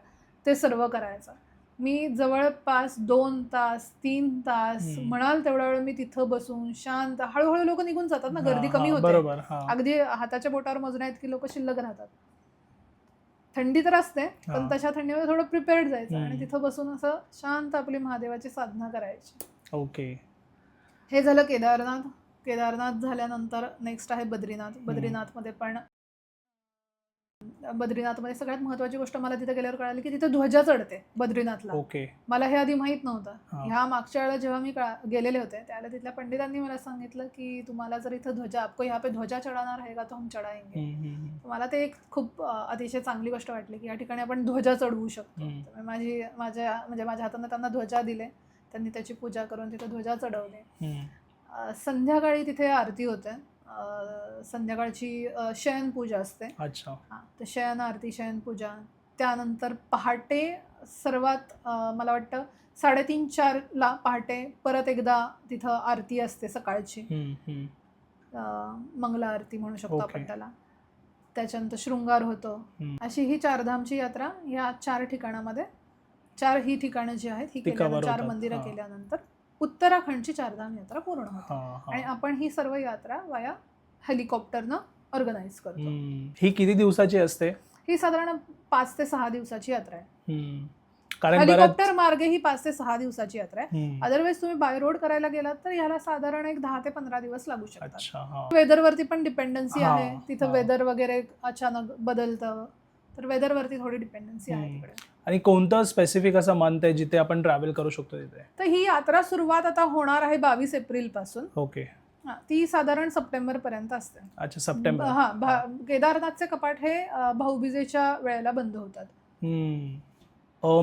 Speaker 1: ते सर्व करायचं. मी जवळपास 2 तास 3 तास म्हणाल तेवढा वेळ मी तिथं बसून शांत. हळूहळू लोक निघून जातात ना, गर्दी कमी होते. अगदी हाताच्या बोटावर मोजण्या इतकी लोक शिल्लक राहतात. थंडी तर असते पण तशा थंडीमध्ये थोडं प्रिपेअर्ड जायचं आणि तिथं बसून असं शांत आपली महादेवाची साधना करायची. हे झालं केदारनाथ झाल्यानंतर नेक्स्ट आहे बद्रीनाथमध्ये पण बद्रीनाथमध्ये सगळ्यात महत्वाची गोष्ट मला तिथे गेल्यावर कळाली की तिथे ध्वजा चढते बद्रीनाथला. मला हे आधी माहित नव्हतं. ह्या मागच्या वेळेला जेव्हा मी गेलेले होते त्यावेळेला तिथल्या पंडितांनी मला सांगितलं की तुम्हाला जर इथं ध्वजा, आपको यहाँ पे ध्वजा चढाना रहेगा तो हम चढाएंगे. मला ते एक खूप अतिशय चांगली गोष्ट वाटली की या ठिकाणी आपण ध्वजा चढवू शकतो. माझ्या हाताने त्यांना ध्वजा दिले, त्यांनी त्याची पूजा करून तिथे ध्वजा चढवले. संध्याकाळी तिथे आरती होते. संध्याकाळची शयनपूजा असते. तर शयन आरती, शयनपूजा. त्यानंतर पहाटे सर्वात मला वाटतं 3:30-4ला पहाटे परत एकदा तिथं आरती असते सकाळची, मंगला आरती म्हणू शकतो आपण त्याला. त्याच्यानंतर शृंगार होतो. अशी ही चारधामची यात्रा या 4 ठिकाणामध्ये, 4 ही ठिकाणं जी आहेत ही केल्यानंतर, 4 मंदिरं केल्यानंतर उत्तराखंडची चारधाम यात्रा पूर्ण होते. आणि आपण ही सर्व यात्रा वाया हेलिकॉप्टरनं ऑर्गनाईज करतो.
Speaker 2: ही किती दिवसाची असते?
Speaker 1: ही साधारण 5 ते 6 दिवसाची यात्रा आहे. हेलिकॉप्टर मार्गे ही 5 ते 6 दिवसाची यात्रा आहे. अदरवाईज तुम्ही बाय रोड करायला गेलात तर याला साधारण एक 10 ते 15 दिवस लागू शकतात. वेदरवरती पण डिपेंडन्सी आहे. तिथं वेदर वगैरे अचानक बदलतं, तर वेदरवरती थोडी डिपेंडन्सी आहे तिकडे.
Speaker 2: आणि कोणतं स्पेसिफिक असं मंथ आहे जिथे आपण ट्रॅव्हल करू शकतो तिथे?
Speaker 1: तर ही यात्रा सुरुवात आता होणार आहे 22 एप्रिल पासून. ती साधारण सप्टेंबर पर्यंत असते.
Speaker 2: अच्छा, सप्टेंबर.
Speaker 1: केदारनाथचे कपाट हे भाऊबीजेच्या वेळेला बंद होतात.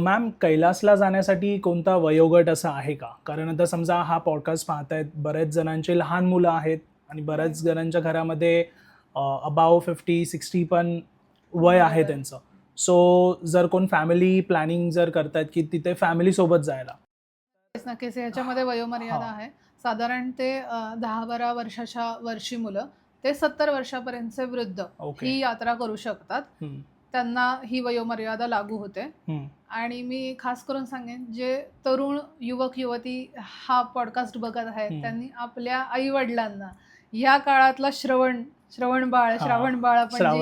Speaker 2: मॅम, कैलासला जाण्यासाठी कोणता वयोगट असा आहे का? कारण आता समजा हा पॉडकास्ट पाहतायत बरेच जणांचे लहान मुलं आहेत आणि बऱ्याच जणांच्या घरामध्ये अबाव 50-60 पण वय आहे त्यांचं. सो जर कोण फॅमिली प्लॅनिंग जर करतायत की तिथे फॅमिली सोबत जायला,
Speaker 1: नक्कीच याच्यामध्ये वयोमर्यादा आहे. साधारण ते 10-12 वर्षाच्या वरची मुलं ते 70 वर्षापर्यंतचे वृद्ध
Speaker 2: ओके.
Speaker 1: ही यात्रा करू शकतात.
Speaker 2: हम्म,
Speaker 1: त्यांना ही वयोमर्यादा लागू होते.
Speaker 2: हम्म,
Speaker 1: आणि मी खास करून सांगेन, जे तरुण युवक युवती हा पॉडकास्ट बघत आहेत त्यांनी आपल्या आई वडिलांना या काळातला श्रवण बाळ
Speaker 2: हा,
Speaker 1: आपण
Speaker 2: श्रावण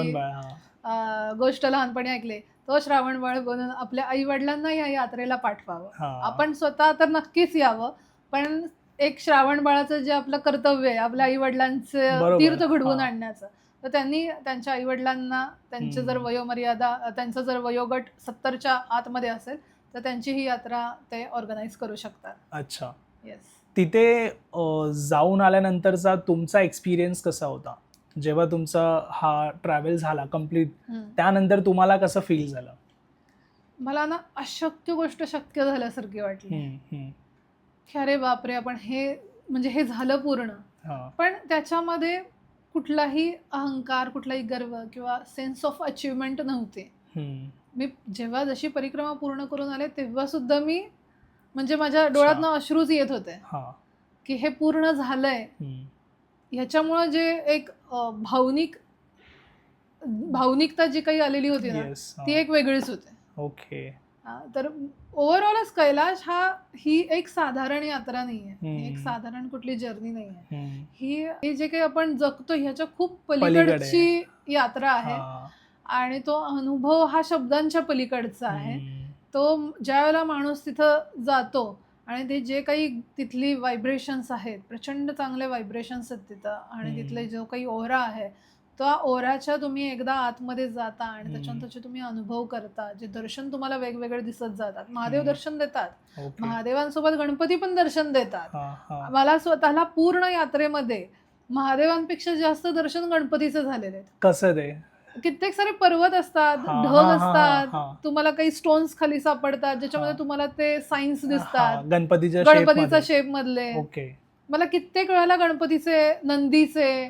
Speaker 1: जी
Speaker 2: बाळ, हा.
Speaker 1: गोष्ट लहानपणी ऐकले, तो श्रावण बाळ बनून आपल्या आई वडिलांना या यात्रेला पाठवावं.
Speaker 2: हा.
Speaker 1: आपण स्वतः तर नक्कीच यावं, पण एक श्रावण बाळाचं जे आपलं कर्तव्य आहे आपल्या आई वडिलांचं
Speaker 2: बरोबर.
Speaker 1: तीर्थ घडवून
Speaker 2: हा.
Speaker 1: आणण्याचं, तर त्यांनी त्यांच्या आई वडिलांना त्यांचे जर वयोमर्यादा त्यांचं जर वयोगट 70च्या आतमध्ये असेल तर त्यांची ही यात्रा ते ऑर्गनाईज करू शकतात.
Speaker 2: अच्छा.
Speaker 1: येस.
Speaker 2: तिथे जाऊन आल्यानंतरचा तुमचा एक्सपिरियन्स कसा होता जेव्हा तुमचा हा ट्रॅव्हल झाला कम्प्लीट? त्यानंतर तुम्हाला कसं फील झालं?
Speaker 1: मला ना अशक्य गोष्ट शक्य झाल्यासारखी वाटली, की अरे बापरे, आपण हे झालं पूर्ण. पण त्याच्यामध्ये कुठलाही अहंकार, कुठलाही गर्व किंवा सेन्स ऑफ अचिव्हमेंट नव्हते. मी जेव्हा जशी परिक्रमा पूर्ण करून आले तेव्हा सुद्धा मी म्हणजे माझ्या डोळ्यातनं अश्रूच येत होते की हे पूर्ण झालंय. ह्याच्यामुळं जे एक भावनिकता जी काही आलेली होती ना ती एक वेगळीच होती.
Speaker 2: ओके.
Speaker 1: तर ओव्हरऑलच कैलाश ही एक साधारण यात्रा नाहीये, एक साधारण कुठली जर्नी नाहीये. ही जे काही आपण जगतो ह्याच्या खूप पलीकडची यात्रा आहे आणि तो अनुभव हा शब्दांच्या पलीकडचा आहे. तो ज्या वेळेला माणूस तिथं जातो आणि ते जे काही तिथली व्हायब्रेशन्स आहेत, प्रचंड चांगले व्हायब्रेशन्स आहेत तिथं, आणि तिथले जो काही ओहरा आहे त्या ओहऱ्याच्या तुम्ही एकदा आतमध्ये जाता आणि त्याच्यानंतरचे तुम्ही अनुभव करता, जे दर्शन तुम्हाला वेगवेगळे दिसत जातात. महादेव दर्शन देतात, महादेवांसोबत गणपती पण दर्शन देतात. मला स्वतःला पूर्ण यात्रेमध्ये महादेवांपेक्षा जास्त दर्शन गणपतीचे झालेले आहेत.
Speaker 2: कसं ते?
Speaker 1: कित्येक सारे पर्वत असतात, ढग असतात, तुम्हाला काही स्टोन्स खाली सापडतात ज्याच्यामध्ये तुम्हाला ते सायन्स दिसतात गणपतीच्या शेप मधले. मला कित्येक वेळेला गणपतीचे, नंदीचे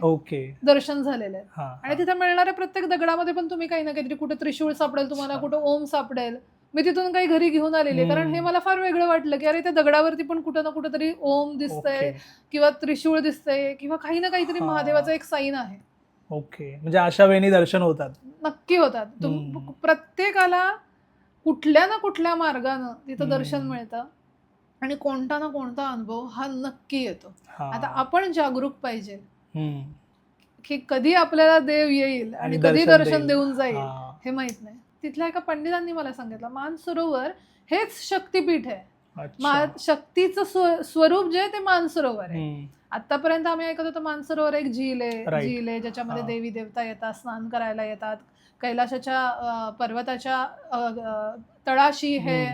Speaker 1: दर्शन झालेले आहेत. आणि तिथे मिळणाऱ्या प्रत्येक दगडामध्ये पण तुम्ही काही ना काहीतरी, कुठे त्रिशूळ सापडेल तुम्हाला, कुठे ओम सापडेल. मी तिथून काही घरी घेऊन आलेले, कारण हे मला फार वेगळं वाटलं की अरे त्या दगडावरती पण कुठं ना कुठेतरी ओम दिसतंय किंवा त्रिशूळ दिसतंय किंवा काही ना काहीतरी महादेवाचा एक साईन आहे.
Speaker 2: ओके. म्हणजे अशा वेळी दर्शन होतात? नक्की
Speaker 1: होतात. प्रत्येकाला कुठल्या ना कुठल्या मार्गानं तिथं दर्शन मिळतं आणि कोणता ना कोणता अनुभव हा नक्की येतो. आता आपण जागरूक पाहिजे की कधी आपल्याला देव येईल आणि कधी दर्शन देऊन जाईल हे माहित नाही. तिथल्या एका पंडितांनी मला सांगितलं, मानसरोवर हेच शक्तिपीठ आहे. शक्तीचं स्वरूप जे आहे ते मानसरोवर आहे. आतापर्यंत आम्ही ऐकत होतो मानसरोवर एक झील आहे ज्याच्यामध्ये देवी देवता येतात, स्नान करायला येतात. कैलाशाच्या पर्वताच्या तळाशी हे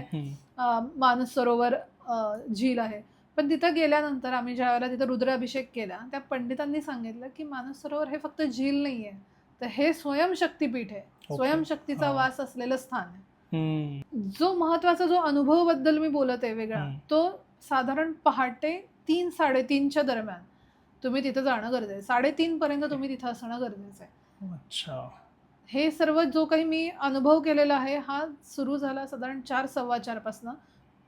Speaker 1: मानसरोवर झील आहे. पण तिथं गेल्यानंतर आम्ही ज्या वेळेला तिथं रुद्राभिषेक केला, त्या पंडितांनी सांगितलं की मानसरोवर हे फक्त झील नाहीये, तर हे स्वयंशक्तीपीठ आहे, स्वयंशक्तीचा वास असलेलं स्थान आहे. जो महत्वाचा जो अनुभव बद्दल मी बोलत आहे वेगळा, तो साधारण पहाटे 3-3:30च्या दरम्यान तुम्ही तिथं जाणं गरजेचं आहे. 3:30 पर्यंत तुम्ही तिथं असणं गरजेचं आहे.
Speaker 2: अच्छा.
Speaker 1: हे सर्व जो काही मी अनुभव केलेला आहे हा सुरू झाला साधारण 4-4:15 पासून,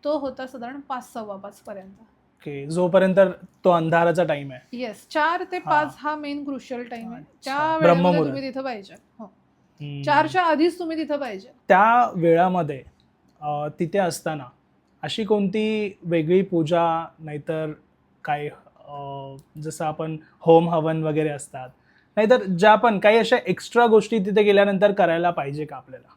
Speaker 1: तो होता साधारण 5-5:15 पर्यंत.
Speaker 2: ओके. जोपर्यंत तो अंधाराचा टाइम आहे.
Speaker 1: येस, 4 ते 5 हा मेन क्रुशियल टाइम आहे. त्या वेळेमध्ये तुम्ही तिथं पाहिजे. 4च्या आधीच तुम्ही तिथं पाहिजे.
Speaker 2: त्या वेळामध्ये तिथे असताना अशी कोणती वेगळी पूजा, नाहीतर काय जसं आपण होम हवन वगैरे असतात, नाहीतर ज्या पण काही अशा एक्स्ट्रा गोष्टी तिथे गेल्यानंतर करायला पाहिजे का आपल्याला?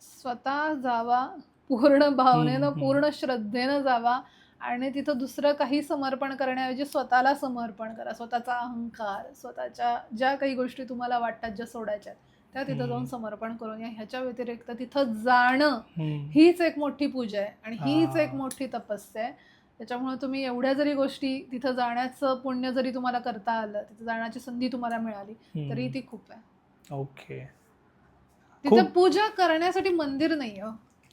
Speaker 1: स्वतः जावा, पूर्ण भावनेनं, पूर्ण श्रद्धेनं जावा आणि तिथं दुसरं काही समर्पण करण्याऐवजी स्वतःला समर्पण करा. स्वतःचा अहंकार, स्वतःच्या ज्या काही गोष्टी तुम्हाला वाटतात ज्या सोडायच्या त्या तिथं जाऊन समर्पण करून या. ह्याच्या व्यतिरिक्त तिथं जाणं हीच एक मोठी पूजा आहे आणि हीच एक मोठी तपस्या आहे. त्याच्यामुळे तुम्ही एवढ्या जरी गोष्टी, तिथं जाण्याचं पुण्य जरी तुम्हाला करता आलं, तिथं जाण्याची संधी तुम्हाला मिळाली तरी ती खूप आहे.
Speaker 2: ओके.
Speaker 1: तिथं पूजा करण्यासाठी मंदिर नाही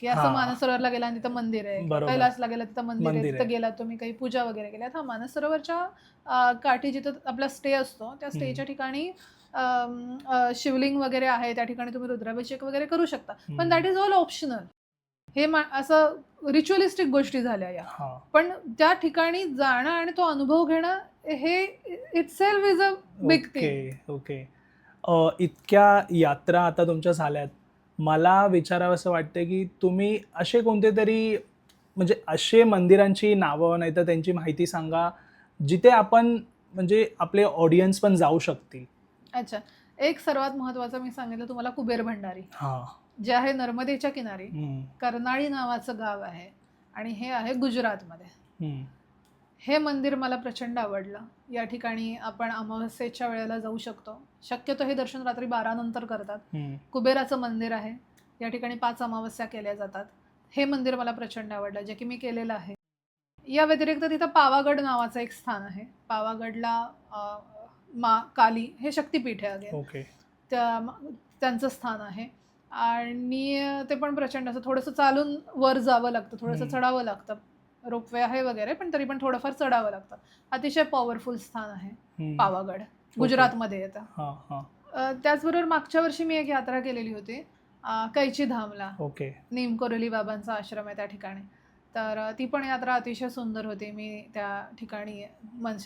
Speaker 1: की असं मानसरोवरला गेला आणि तिथं मंदिर आहे, कैलासला गेला तिथं मंदिर आहे, तिथं गेला तुम्ही काही पूजा वगैरे केल्यात. मानसरोवरच्या काठी जिथं आपला स्टे असतो त्या स्टेच्या ठिकाणी शिवलिंग वगैरे आहे, त्या ठिकाणी तुम्ही रुद्राभिषेक वगैरे करू शकता, पण दॅट इज ऑल ऑप्शनल. हे असं रिच्युअलिस्टिक गोष्टी झाल्या या.
Speaker 2: हा.
Speaker 1: पण त्या ठिकाणी जाणं आणि तो अनुभव घेणं हे itself is a big thing.
Speaker 2: Okay. इतक्या यात्रा आता तुमच्या झाल्यात, मला विचारावं असं वाटतं की तुम्ही असे कोणते तरी म्हणजे असे मंदिरांची नावं नाही तर त्यांची माहिती सांगा जिथे आपण म्हणजे आपले ऑडियन्स पण जाऊ शकतील.
Speaker 1: अच्छा, एक सर्वात महत्वाचं मी सांगितलं तुम्हाला, कुबेर भंडारी,
Speaker 2: हा.
Speaker 1: जे आहे नर्मदेच्या किनारी, कर्नाळी नावाचं गाव आहे आणि हे आहे गुजरातमध्ये. हे मंदिर मला प्रचंड आवडलं. या ठिकाणी आपण अमावस्येच्या वेळेला जाऊ शकतो. शक्यतो हे दर्शन रात्री 12 नंतर करतात. कुबेराचं मंदिर आहे, या ठिकाणी 5 अमावस्या केल्या जातात. हे मंदिर मला प्रचंड आवडलं, जे की मी केलेलं आहे. या व्यतिरिक्त तिथं पावागड नावाचं एक स्थान आहे. पावागडला मा काली हे शक्तिपीठ आहे अगेन, त्यांचं स्थान आहे आणि ते पण प्रचंड असं थोडंसं चालून वर जावं लागतं, थोडंसं चढावं लागतं. रोपवे आहे वगैरे, पण तरी पण थोडंफार चढावं लागतं. अतिशय पॉवरफुल स्थान आहे पावागड, गुजरातमध्ये येतं. त्याचबरोबर मागच्या वर्षी मी एक यात्रा केलेली होती कैची धामला. नीमकोरोली बाबांचा आश्रम आहे त्या ठिकाणी. तर ती पण यात्रा अतिशय सुंदर होती. मी त्या ठिकाणी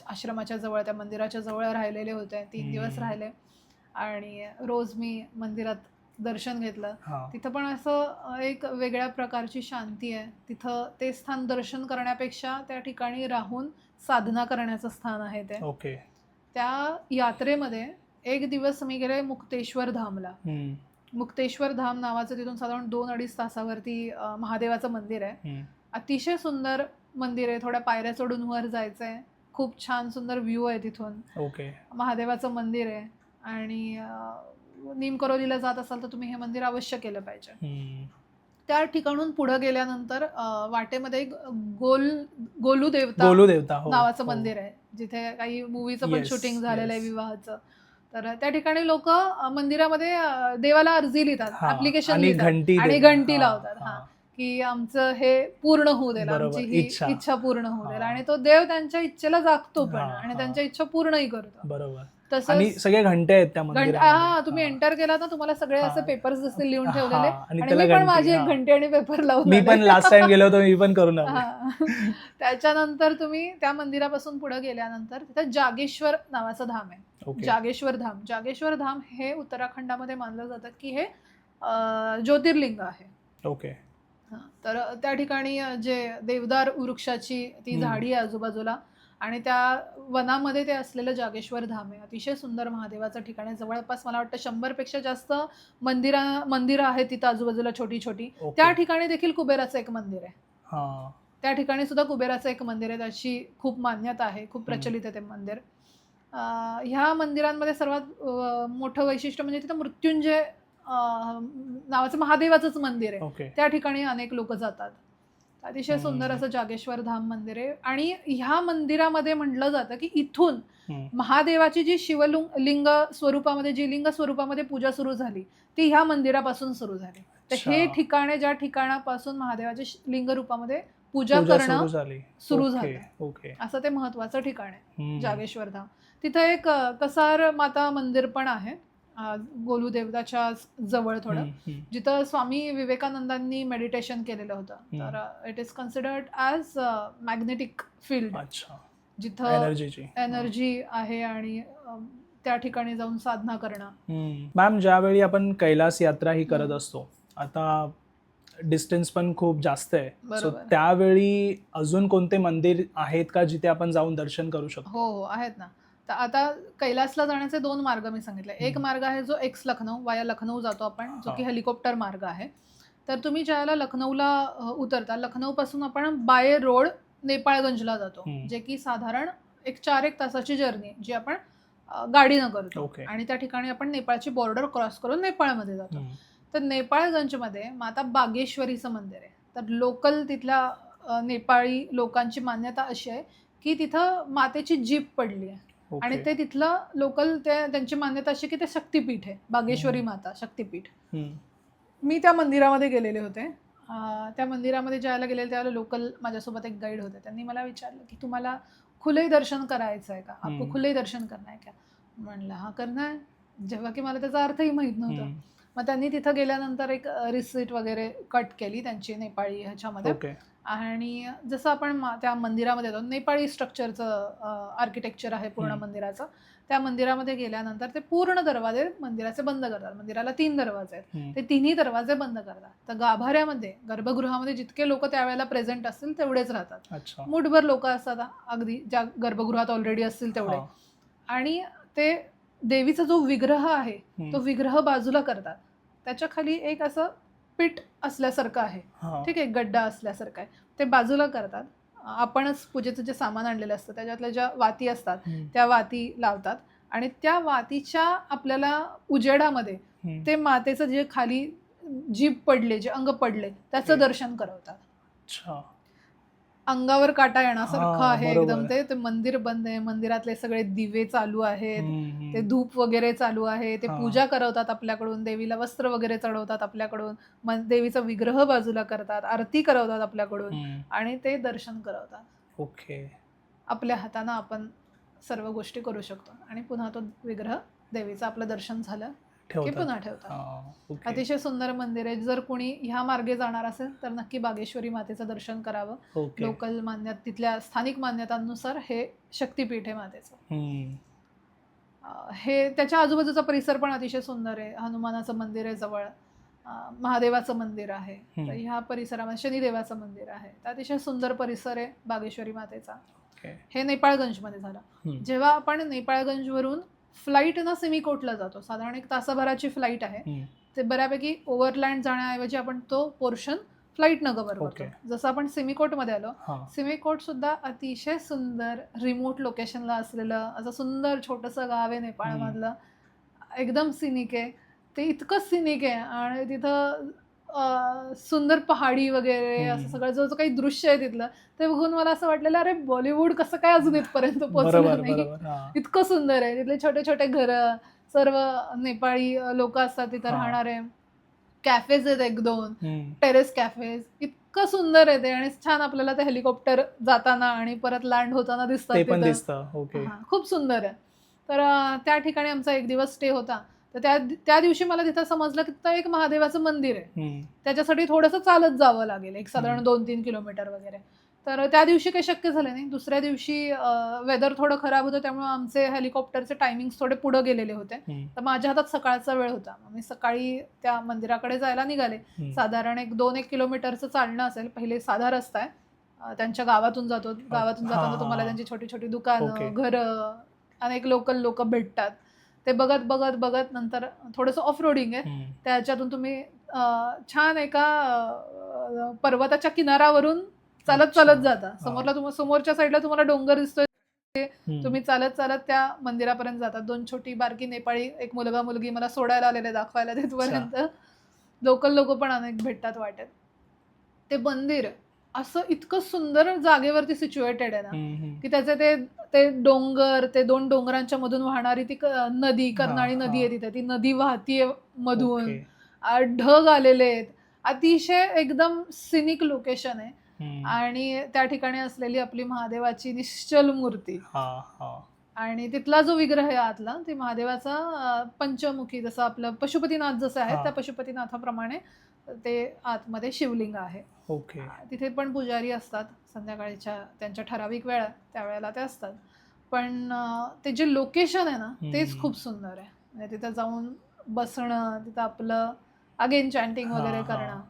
Speaker 1: आश्रमाच्या जवळ, त्या मंदिराच्या जवळ राहिलेले होते. 3 दिवस राहिले आणि रोज मी मंदिरात दर्शन घेतलं. तिथं पण असं एक वेगळ्या प्रकारची शांती आहे. तिथं ते स्थान दर्शन करण्यापेक्षा त्या ठिकाणी राहून साधना करण्याचं स्थान आहे ते. त्या यात्रेमध्ये एक दिवस मी गेले मुक्तेश्वर धामला. मुक्तेश्वर धाम नावाचं तिथून साधारण 2-2.5 तासावरती महादेवाचं मंदिर आहे. अतिशय सुंदर मंदिर आहे. थोड्या पायऱ्या चढून वर जायचंय. खूप छान सुंदर व्ह्यू आहे तिथून. महादेवाचं मंदिर आहे आणि नीमकरोलीला जात असाल तर तुम्ही हे मंदिर अवश्य केलं पाहिजे. त्या ठिकाणून पुढे गेल्यानंतर वाटेमध्ये एक गोलू देवता नावाचं मंदिर आहे, जिथे काही मूवीचं पण शूटिंग झालेलं आहे, विवाहाचं. तर त्या ठिकाणी लोक मंदिरामध्ये देवाला अर्जी लिहितात, ऍप्लिकेशन लिहितात आणि घंटी लावतात की आमचं हे पूर्ण होऊ देईल, आमची ही इच्छा पूर्ण होऊ देईल. आणि तो देव त्यांच्या इच्छेला जागतो पण आणि त्यांच्या इच्छा पूर्णही करतो.
Speaker 2: बरोबर. तसंच सगळे घंटे आहेत त्या मंदिरात.
Speaker 1: तुम्ही एंटर केला तर तुम्हाला सगळे असे पेपर्स दिसतील लिहून ठेवलेले. आणि मी पण माझी एक घंटी आणि पेपर लावून,
Speaker 2: मी पण लास्ट टाइम गेलो होतो, मी पण करून आलो.
Speaker 1: त्याच्यानंतर तुम्ही त्या मंदिरापासून पुढे गेल्यानंतर तिथे जागेश्वर नावाचं धाम आहे. जागेश्वर धाम हे उत्तराखंडामध्ये मानलं जातं की हे ज्योतिर्लिंग आहे. तर त्या ठिकाणी जे देवदार वृक्षाची ती झाडी आहे आजूबाजूला आणि त्या वनामध्ये ते असलेलं जागेश्वर धाम आहे. अतिशय सुंदर महादेवाचं ठिकाण आहे. जवळपास मला वाटतं 100पेक्षा जास्त मंदिरं आहेत तिथं आजूबाजूला, छोटी छोटी. त्या ठिकाणी देखील कुबेराचं एक मंदिर आहे. त्या ठिकाणी सुद्धा कुबेराचं एक मंदिर आहे. त्याची खूप मान्यता आहे, खूप प्रचलित आहे ते मंदिर. ह्या मंदिरांमध्ये सर्वात मोठं वैशिष्ट्य म्हणजे तिथं मृत्युंजय नावाचं महादेवाचंच मंदिर आहे. त्या ठिकाणी अनेक लोक जातात. अतिशय सुंदर असं जागेश्वर धाम मंदिर आहे. आणि ह्या मंदिरामध्ये म्हटलं जातं की इथून महादेवाची जी शिवलिंग स्वरूपामध्ये, जी लिंग स्वरूपामध्ये पूजा सुरू झाली ती ह्या मंदिरापासून सुरू झाली. तर हे ठिकाण ज्या ठिकाणापासून महादेवाच्या लिंग रूपामध्ये पूजा करणं सुरू झालं, असं ते महत्वाचं ठिकाण आहे जागेश्वर धाम. तिथं एक कसार माता मंदिर पण आहे गोलू देवताच्या जवळ थोडं, जिथं स्वामी विवेकानंदांनी मेडिटेशन केलेलं होतं. तर it is considered as magnetic field, जिथं एनर्जी आहे आणि त्या ठिकाणी जाऊन साधना करणं.
Speaker 2: मॅम, ज्यावेळी आपण कैलास यात्रा ही करत असतो, आता डिस्टन्स पण खूप जास्त आहे, सो त्यावेळी अजून कोणते मंदिर आहेत का जिथे आपण जाऊन दर्शन करू शकतो?
Speaker 1: हो, आहेत ना. तर आता कैलासला जाण्याचे 2 मार्ग मी सांगितले. एक मार्ग आहे जो एक्स लखनौ, वाया लखनौ जातो आपण, जो की हेलिकॉप्टर मार्ग आहे. तर तुम्ही ज्यावेळेला लखनौला उतरता, लखनौपासून आपण बाय रोड नेपाळगंजला जातो, जे की साधारण एक 4-1 तासाची जर्नी, जी आपण गाडीनं करतो. आणि त्या ठिकाणी आपण नेपाळची बॉर्डर क्रॉस करून नेपाळमध्ये जातो. तर नेपाळगंजमध्ये माता बागेश्वरीचं मंदिर आहे. तर लोकल तिथल्या नेपाळी लोकांची मान्यता अशी आहे की तिथं मातेची जीप पडली आहे आणि ते तिथलं लोकल त्यांची मान्यता अशी की ते शक्तिपीठ आहे, बागेश्वरी माता शक्तिपीठ. मी त्या मंदिरामध्ये गेलेले होते. त्या मंदिरामध्ये ज्यावेळेला गेलेले त्यावेळेला लोकल माझ्यासोबत एक गाईड होते. त्यांनी मला विचारलं की तुम्हाला खुले दर्शन करायचं आहे का, आपको खुले दर्शन करना है क्या? म्हणलं हा करना है, जेव्हा की मला त्याचा अर्थही माहीत नव्हता. मग त्यांनी तिथं गेल्यानंतर एक रिसीट वगैरे कट केली त्यांची नेपाळी ह्याच्यामध्ये.
Speaker 2: ओके.
Speaker 1: आणि जसं आपण त्या मंदिरामध्ये येतो, नेपाळी स्ट्रक्चरचं आर्किटेक्चर आहे पूर्ण मंदिराचं. त्या मंदिरामध्ये गेल्यानंतर ते पूर्ण दरवाजे मंदिराचे बंद करतात. मंदिराला 3 दरवाजे आहेत, ते तिन्ही दरवाजे बंद करतात. तर गाभाऱ्यामध्ये गर्भगृहामध्ये जितके लोक त्यावेळेला प्रेझेंट असतील तेवढेच राहतात.
Speaker 2: अच्छा.
Speaker 1: मुठभर लोक असतात अगदी ज्या गर्भगृहात ऑलरेडी असतील तेवढे. आणि ते देवीचा जो विग्रह आहे तो विग्रह बाजूला करतात. त्याच्या खाली एक असं पीठ असल्यासारखं आहे, ठीक आहे, गड्डा असल्यासारखं आहे, ते बाजूला करतात. आपणच पूजेचं जे सामान आणलेलं असतं त्याच्यातल्या ज्या वाती असतात त्या वाती लावतात आणि त्या वातीच्या आपल्याला उजेडामध्ये ते मातेचं जे खाली जीभ पडले, जे अंग पडले त्याचं दर्शन करवतात. अंगावर काटा येण्यासारखं आहे एकदम. ते मंदिर बंद आहे, मंदिरातले सगळे दिवे चालू आहेत, ते धूप वगैरे चालू आहे, ते पूजा करवतात आपल्याकडून, देवीला वस्त्र वगैरे चढवतात आपल्याकडून, देवीचा विग्रह बाजूला करतात, आरती करवतात आपल्याकडून आणि ते दर्शन करवतात.
Speaker 2: ओके.
Speaker 1: आपल्या हाताने आपण सर्व गोष्टी करू शकतो आणि पुन्हा तो विग्रह देवीचं आपलं दर्शन झालं की पुन्हा ठेवतात. अतिशय सुंदर मंदिर आहे. जर कोणी ह्या मार्गे जाणार असेल तर नक्की बागेश्वरी मातेचं दर्शन करावं. लोकल तिथल्या स्थानिक मान्यतांनुसार हे शक्तिपीठ आहे मातेचं. हे त्याच्या आजूबाजूचा परिसर पण अतिशय सुंदर आहे. हनुमानाचं मंदिर आहे जवळ, महादेवाचं मंदिर आहे, तर ह्या परिसरामध्ये शनिदेवाचं मंदिर आहे. तर अतिशय सुंदर परिसर आहे बागेश्वरी मातेचा. हे नेपाळगंजमध्ये झालं. जेव्हा आपण नेपाळगंजवरून फ्लाईटनं सिमिकोटला जातो, साधारण 1 तासाभराची फ्लाईट आहे, ते बऱ्यापैकी ओव्हरलँड जाण्याऐवजी आपण तो पोर्शन फ्लाईटनं कव्हर करतो. जसं आपण सिमिकोटमध्ये आलो, सिमिकोट सुद्धा अतिशय सुंदर रिमोट लोकेशनला असलेलं असं सुंदर छोटंसं गाव आहे नेपाळमधलं. एकदम सिनिक आहे ते, इतकं सिनिक आहे. आणि तिथं सुंदर पहाडी वगैरे असं सगळं जो काही दृश्य आहे तिथलं ते बघून मला असं वाटलेलं, अरे बॉलिवूड कसं काय अजून इथपर्यंत पोहोचलं नाही. इतकं सुंदर आहे. तिथले छोटे छोटे घरं, सर्व नेपाळी लोक असतात तिथं राहणारे, कॅफेज आहेत 1-2 टेरेस कॅफेज, इतकं सुंदर आहे ते. आणि छान आपल्याला ते हेलिकॉप्टर जाताना आणि परत लँड होताना दिसतात. खूप सुंदर आहे. तर त्या ठिकाणी आमचा 1 दिवस स्टे होता. तर त्या दिवशी मला तिथं समजलं की तिथं एक महादेवाचं मंदिर आहे, त्याच्यासाठी थोडंसं चालत जावं लागेल, एक साधारण 2-3 किलोमीटर वगैरे. तर त्या दिवशी काही शक्य झालं नाही. दुसऱ्या दिवशी वेदर थोडं खराब होतं, त्यामुळे आमचे हेलिकॉप्टरचे टायमिंग्स थोडे पुढे गेलेले होते. तर माझ्या हातात सकाळचा वेळ होता. मी सकाळी त्या मंदिराकडे जायला निघाले. साधारण 1-2 किलोमीटरचं चालणं असेल. पहिले साधा रस्ता आहे, त्यांच्या गावातून जातो. गावातून जाताना तुम्हाला त्यांची छोटी छोटी दुकानं, घरं, अनेक लोकल लोक भेटतात. ते बघत बघत बघत नंतर थोडंसं ऑफ रोडिंग आहे, त्याच्यातून तुम्ही छान एका पर्वताच्या किनाऱ्यावरून चालत चालत जाता. समोरच्या साईडला तुम्हाला डोंगर दिसतोय, तुम्ही चालत चालत त्या मंदिरापर्यंत जातात. 2 छोटी बारकी नेपाळी, एक मुलगा मुलगी मला सोडायला आलेले, दाखवायला तिथपर्यंत. लोकल लोक पण अनेक भेटतात वाटेत. ते मंदिर असं इतकं सुंदर जागेवरती सिच्युएटेड आहे ना, की त्याचे ते डोंगर, ते 2 डोंगरांच्या मधून वाहणारी ती नदी, कर्नाळी नदी आहे तिथे, ती नदी वाहतीये मधून, ढग आलेले आहेत. अतिशय एकदम सिनिक लोकेशन आहे. आणि त्या ठिकाणी असलेली आपली महादेवाची निश्चल मूर्ती आणि तिथला जो विग्रह आहे आतला, ते महादेवाचा पंचमुखी, जसं आपलं पशुपतीनाथ जसं आहे त्या पशुपतीनाथाप्रमाणे ते आतमध्ये शिवलिंग आहे. तिथे पण पुजारी असतात संध्याकाळच्या, त्यांच्या ठराविक वेळा त्यावेळेला ते असतात. पण ते जे लोकेशन आहे ना तेच खूप सुंदर आहे. म्हणजे तिथं जाऊन बसणं, तिथं आपलं अगेन चॅन्टिंग वगैरे करणं,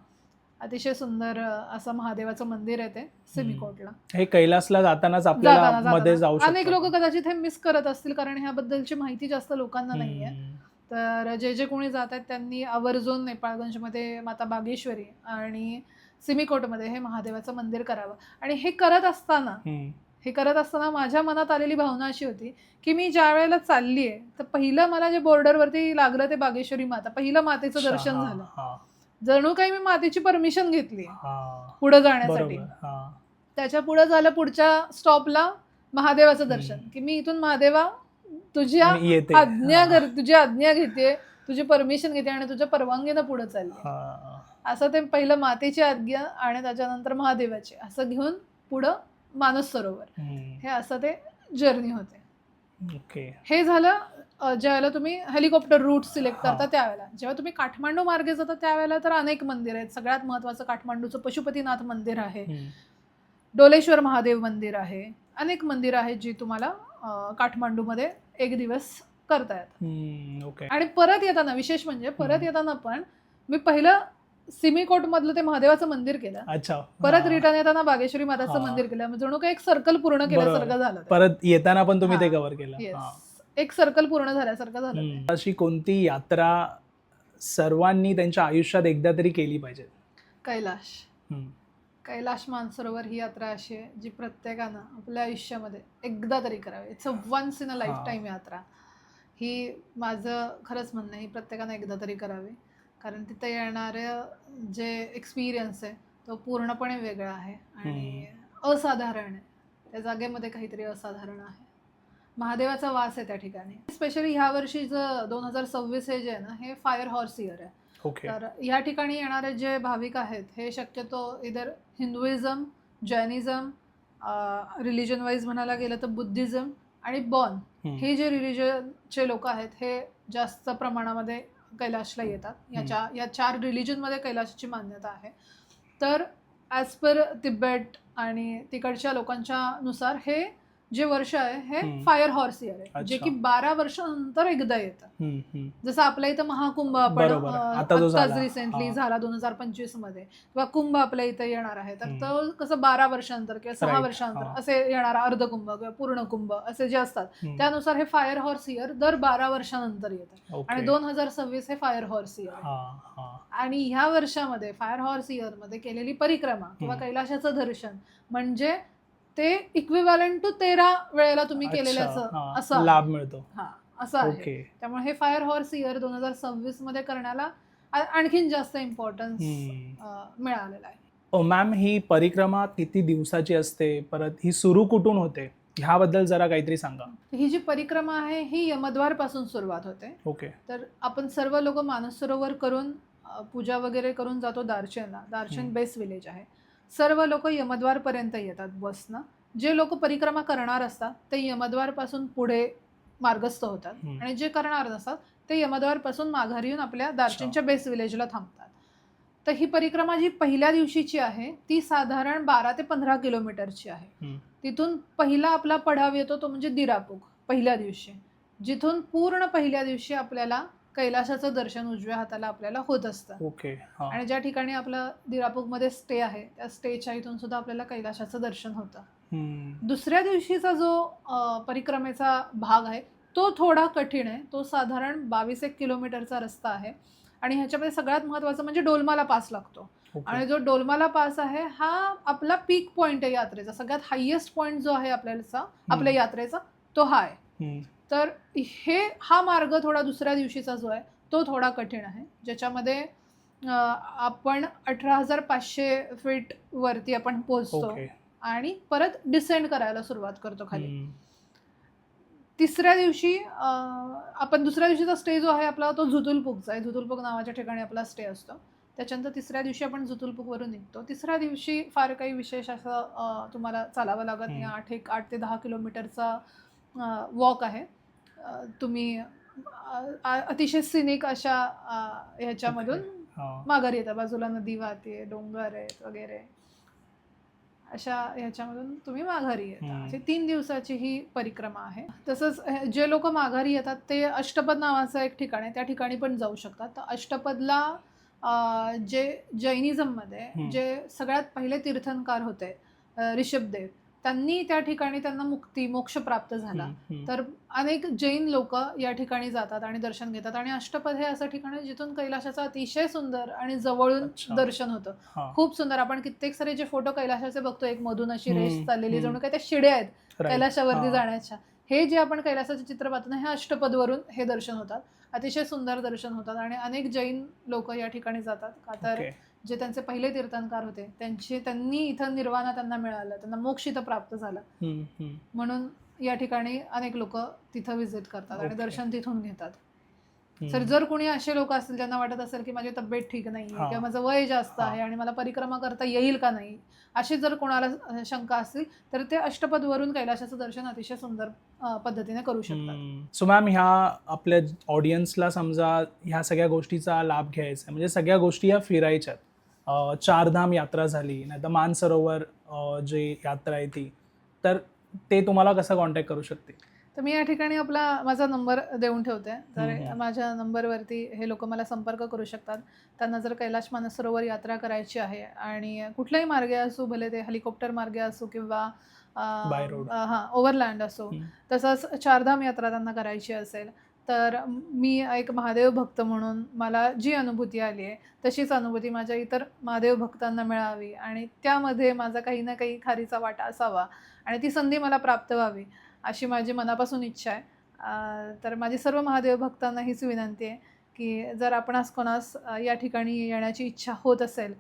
Speaker 1: अतिशय सुंदर असं महादेवाचं मंदिर आहे ते सिमिकोटला.
Speaker 2: हे कैलासला जातानाच आपल्याला मध्ये जाऊ शकतो.
Speaker 1: अनेक लोक कदाचित हे मिस करत असतील, कारण ह्याबद्दलची माहिती जास्त लोकांना नाहीये. तर जे कोणी जात आहेत त्यांनी आवर्जून नेपाळगंजमध्ये माता बागेश्वरी आणि सिमिकोटमध्ये हे महादेवाचं मंदिर करावं. आणि हे करत असताना माझ्या मनात आलेली भावना अशी होती की मी ज्या वेळेला चालली आहे तर पहिलं मला जे बॉर्डरवरती लागलं ते बागेश्वरी माता, पहिलं मातेचं दर्शन झालं. जणू काही मी मातेची परमिशन घेतली पुढे जाण्यासाठी. त्याच्या पुढे झालं पुढच्या स्टॉपला महादेवाचं दर्शन, की मी इथून महादेवा तुझी आज्ञा घेते, तुझी परमिशन घेते आणि तुझ्या परवानगीनं पुढे चालली. असं ते पहिलं मातेची आज्ञा आणि त्याच्यानंतर महादेवाची, असं घेऊन पुढं मानस सरोवर, हे असं ते जर्नी होते. हे झालं ज्यावेळेला तुम्ही हेलिकॉप्टर रूट सिलेक्ट
Speaker 2: हा.
Speaker 1: करता त्यावेळेला. जेव्हा तुम्ही काठमांडू मार्गे जाता त्यावेळेला तर अनेक मंदिर आहेत. सगळ्यात महत्त्वाचं काठमांडूचं पशुपतीनाथ मंदिर आहे, डोलेश्वर महादेव मंदिर आहे, अनेक मंदिरं आहेत जी तुम्हाला काठमांडूमध्ये एक दिवस करता येतात.
Speaker 2: ओके.
Speaker 1: आणि परत येताना विशेष म्हणजे परत येताना पण मी पहिलं सिमिकोट मधलं ते महादेवाचं मंदिर केलं,
Speaker 2: अच्छा.
Speaker 1: परत
Speaker 2: हा.
Speaker 1: रिटर्न येताना बागेश्वरी माताचं
Speaker 2: हा.
Speaker 1: मंदिर केलं. जणू काही एक सर्कल पूर्ण केल्यासारखं झालं ते.
Speaker 2: परत येताना पण तुम्ही ते
Speaker 1: हा.
Speaker 2: कव्हर केलं.
Speaker 1: Yes.
Speaker 2: हा.
Speaker 1: एक सर्कल पूर्ण झाल्यासारखं झालं ते.
Speaker 2: अशी कोणती यात्रा सर्वांनी त्यांच्या आयुष्यात एकदा तरी केली पाहिजे?
Speaker 1: कैलाश. कैलाश मानसरोवर ही यात्रा अशी आहे जी प्रत्येकानं आपल्या आयुष्यामध्ये एकदा तरी करावी. It's a once in a lifetime यात्रा. ही माझं खरंच म्हणणं आहे, ही प्रत्येकानं एकदा तरी करावी. कारण तिथे येणारं जे एक्सपिरियन्स आहे तो पूर्णपणे वेगळा आहे आणि असाधारण आहे. त्या जागेमध्ये काहीतरी असाधारण आहे. महादेवाचा वास आहे त्या ठिकाणी. स्पेशली ह्या वर्षीचं 2026 हे जे आहे ना, हे फायर हॉर्स इयर आहे.
Speaker 2: ओके.
Speaker 1: तर या ठिकाणी येणारे जे भाविक आहेत हे शक्यतो इधर हिंदुइझम, जैनिझम, रिलिजन वाईज म्हणायला गेलं तर बुद्धिझम आणि बॉन हे जे रिलिजनचे लोक आहेत हे जास्त प्रमाणामध्ये कैलाशला येतात. या 4 रिलिजनमध्ये कैलाशाची मान्यता आहे. तर ॲज पर तिबेट आणि तिकडच्या लोकांच्या नुसार हे जे वर्ष आहे हे फायर हॉर्स इयर आहे, जे की 12 वर्षानंतर एकदा येतं. जसं आपल्या इथं महाकुंभ आपण
Speaker 2: बरोबर. आता जो
Speaker 1: आत्ताच
Speaker 2: झाला.
Speaker 1: रिसेंटली
Speaker 2: हा.
Speaker 1: झाला 2025 मध्ये, किंवा कुंभ आपल्या इथं येणार आहे. तर तो कसं 12 वर्षांतर किंवा 6
Speaker 2: Right.
Speaker 1: वर्षांतर
Speaker 2: हा.
Speaker 1: असे येणारा अर्धकुंभ किंवा पूर्ण कुंभ असे जे असतात त्यानुसार हे फायर हॉर्स इयर दर 12 वर्षानंतर येतं. आणि 2026 हे फायर हॉर्स इयर आहे. आणि ह्या वर्षामध्ये फायर हॉर्स इयर मध्ये केलेली परिक्रमा किंवा कैलाशाचं दर्शन म्हणजे ते इक्विव्हॅलंट टू 13 वेळेला तुम्ही केलेल्याचं असं
Speaker 2: लाभ मिळतो.
Speaker 1: हा असं आहे.
Speaker 2: ओके.
Speaker 1: त्यामुळे हे फायर हॉर्स इयर 2026 मध्ये करण्याला आणखीन जास्त इम्पॉर्टन्स मिळालेला आहे.
Speaker 2: मॅम, ही परिक्रमा किती दिवसाची असते, परत ही सुरू कुठून होते, ह्याबद्दल जरा काहीतरी सांगा.
Speaker 1: ही जी परिक्रमा आहे ही यमद्वार पासून सुरुवात होते.
Speaker 2: ओके.
Speaker 1: तर आपण सर्व लोक मानस सरोवर करून पूजा वगैरे करून जातो दार्शनला. दार्शन बेस विलेज आहे. सर्व लोक यमद्वार पर्यंत येतात बसनं. जे लोक परिक्रमा करणार असतात ते यमद्वार पासून पुढे मार्गस्थ होतात आणि जे करणार नसतात ते यमद्वार पासून माघारी येऊन आपल्या दार्शनच्या बेस विलेजला थांबतात. तर ही परिक्रमा जी पहिल्या दिवशीची आहे ती साधारण 12 ते 15 किलोमीटरची आहे. तिथून पहिला आपला पडाव येतो तो म्हणजे दिरापूग पहिल्या दिवशी, जिथून पूर्ण पहिल्या दिवशी आपल्याला कैलाशाचं दर्शन उजव्या हाताला आपल्याला होत असतं.
Speaker 2: ओके.
Speaker 1: आणि ज्या ठिकाणी आपलं दिरापूगमध्ये स्टे आहे त्या स्टेच्या इथून सुद्धा आपल्याला कैलाशाचं दर्शन होतं. दुसऱ्या दिवशीचा जो परिक्रमेचा भाग आहे तो थोडा कठीण आहे. तो साधारण 22 किलोमीटरचा रस्ता आहे आणि ह्याच्यामध्ये सगळ्यात महत्त्वाचं म्हणजे डोलमाला पास लागतो. आणि जो डोलमाला पास आहे हा आपला पीक पॉइंट आहे यात्रेचा. सगळ्यात हायेस्ट पॉइंट जो आहे आपल्या यात्रेचा तो हा आहे. तर हा मार्ग थोडा दुसऱ्या दिवशीचा जो आहे तो थोडा कठीण आहे, ज्याच्यामध्ये आपण 18,500 फीट वरती आपण पोहोचतो आणि परत डिसेंड करायला सुरुवात करतो खाली. तिसऱ्या दिवशी आपण दुसऱ्या दिवशीचा स्टे जो आहे आपला तो झुतुलपूगचा आहे. झुतुलपूग नावाच्या ठिकाणी आपला स्टे असतो. त्याच्यानंतर तिसऱ्या दिवशी आपण झुतुलपूगवरून निघतो. तिसऱ्या दिवशी फार काही विशेष असं तुम्हाला चालावं लागत नाही. 8 ते 10 किलोमीटरचा वॉक आहे. तुम्ही अतिशय सिनिक अशा ह्याच्यामधून माघारी येतात. बाजूला नदी वाहते, डोंगर आहेत वगैरे, अशा ह्याच्यामधून तुम्ही माघारी येता. अशी 3 दिवसाची ही परिक्रमा आहे. तसंच जे लोक माघारी येतात ते अष्टपद नावाचं एक ठिकाण आहे, त्या ठिकाणी पण जाऊ शकतात. तर अष्टपदला जे जैनिझममध्ये जे सगळ्यात पहिले तीर्थंकर होते ऋषभदेव, त्यांनी त्या ठिकाणी त्यांना मोक्ष प्राप्त झाला. तर अनेक जैन लोक या ठिकाणी जातात आणि दर्शन घेतात. आणि अष्टपद हे असं ठिकाण आहे जिथून कैलाशाचं अतिशय सुंदर आणि जवळून दर्शन होतं. खूप सुंदर. आपण कित्येक सारे जे फोटो कैलाशाचे बघतो, एक मधून अशी रेष चाललेली, जणू काही त्या शिड्या आहेत कैलाशावरती जाण्याच्या. हे जे आपण कैलासाचे चित्र पाहतो ना, हे अष्टपदवरून हे दर्शन होतात. अतिशय सुंदर दर्शन होतात आणि अनेक जैन लोक या ठिकाणी जातात. का तर जे त्यांचे पहिले तीर्थंकर होते त्यांनी इथं निर्वाणा त्यांना मिळालं, त्यांना मोक्ष इथं प्राप्त झाला. म्हणून या ठिकाणी अनेक लोक तिथं व्हिजिट करतात आणि दर्शन तिथून घेतात. सर जर कोणी असे लोक असतील ज्यांना वाटत असेल की माझी तब्येत ठीक नाही
Speaker 2: हा.
Speaker 1: किंवा माझं वय जास्त
Speaker 2: हा.
Speaker 1: आहे आणि मला परिक्रमा करता येईल का नाही, अशी जर कोणाला शंका असतील तर ते अष्टपदवरून कैलाशाचं दर्शन अतिशय सुंदर पद्धतीने करू शकतात.
Speaker 2: सो मॅम, ह्या आपल्या ऑडियन्सला समजा ह्या सगळ्या गोष्टीचा लाभ घ्यायचा आहे, म्हणजे सगळ्या गोष्टी ह्या फिरायच्यात. चारधाम यात्रा झाली, नाही तर मानसरोवर जे यात्रा आहे ती, तर ते तुम्हाला कसं कॉन्टॅक्ट करू शकते?
Speaker 1: तर मी या ठिकाणी माझा नंबर देऊन ठेवते. तर
Speaker 2: हम्म.
Speaker 1: माझ्या नंबरवरती हे लोक मला संपर्क करू शकतात. त्यांना जर कैलाश मानसरोवर यात्रा करायची आहे आणि कुठल्याही मार्गे असो, भले ते हेलिकॉप्टर मार्गे असो किंवा
Speaker 2: By road.
Speaker 1: ओव्हरलँड असो, तसंच चारधाम यात्रा त्यांना करायची असेल तर मी एक महादेव भक्त म्हणून मला जी अनुभूती आली आहे तशीच अनुभूती माझ्या इतर महादेव भक्तांना मिळावी आणि त्यामध्ये माझा काही ना काही खारीचा वाटा असावा आणि ती संधी मला प्राप्त व्हावी अशी माझी मनापासून इच्छा आहे. तर माझी सर्व महादेव भक्तांना हीच विनंती आहे की जर आपणास कोणास या ठिकाणी येण्याची इच्छा होत असेल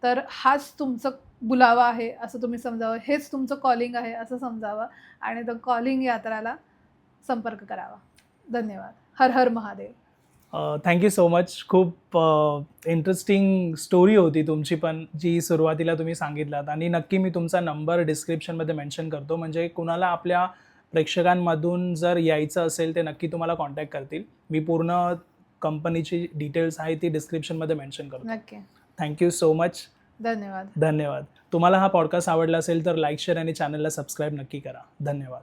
Speaker 1: तर हाच तुमचं बुलावा आहे असं तुम्ही समजावं, हेच तुमचं कॉलिंग आहे असं समजावं आणि द कॉलिंग यात्राला संपर्क करावा. धन्यवाद. Har Har Mahadev.
Speaker 2: Thank you so much. खूप इंटरेस्टिंग स्टोरी होती तुमची पण, जी सुरुवातीला तुम्ही सांगितलात, आणि नक्की मी तुमचा नंबर डिस्क्रिप्शनमध्ये मेन्शन करतो, म्हणजे कुणाला आपल्या प्रेक्षकांमधून जर यायचं असेल ते नक्की तुम्हाला कॉन्टॅक्ट करतील. मी पूर्ण कंपनीची डिटेल्स आहे ती डिस्क्रिप्शनमध्ये मेन्शन करतो.
Speaker 1: नक्की.
Speaker 2: Thank you so much.
Speaker 1: धन्यवाद.
Speaker 2: धन्यवाद. तुम्हाला हा पॉडकास्ट आवडला असेल तर लाईक, शेअर आणि चॅनलला सबस्क्राईब नक्की करा. धन्यवाद.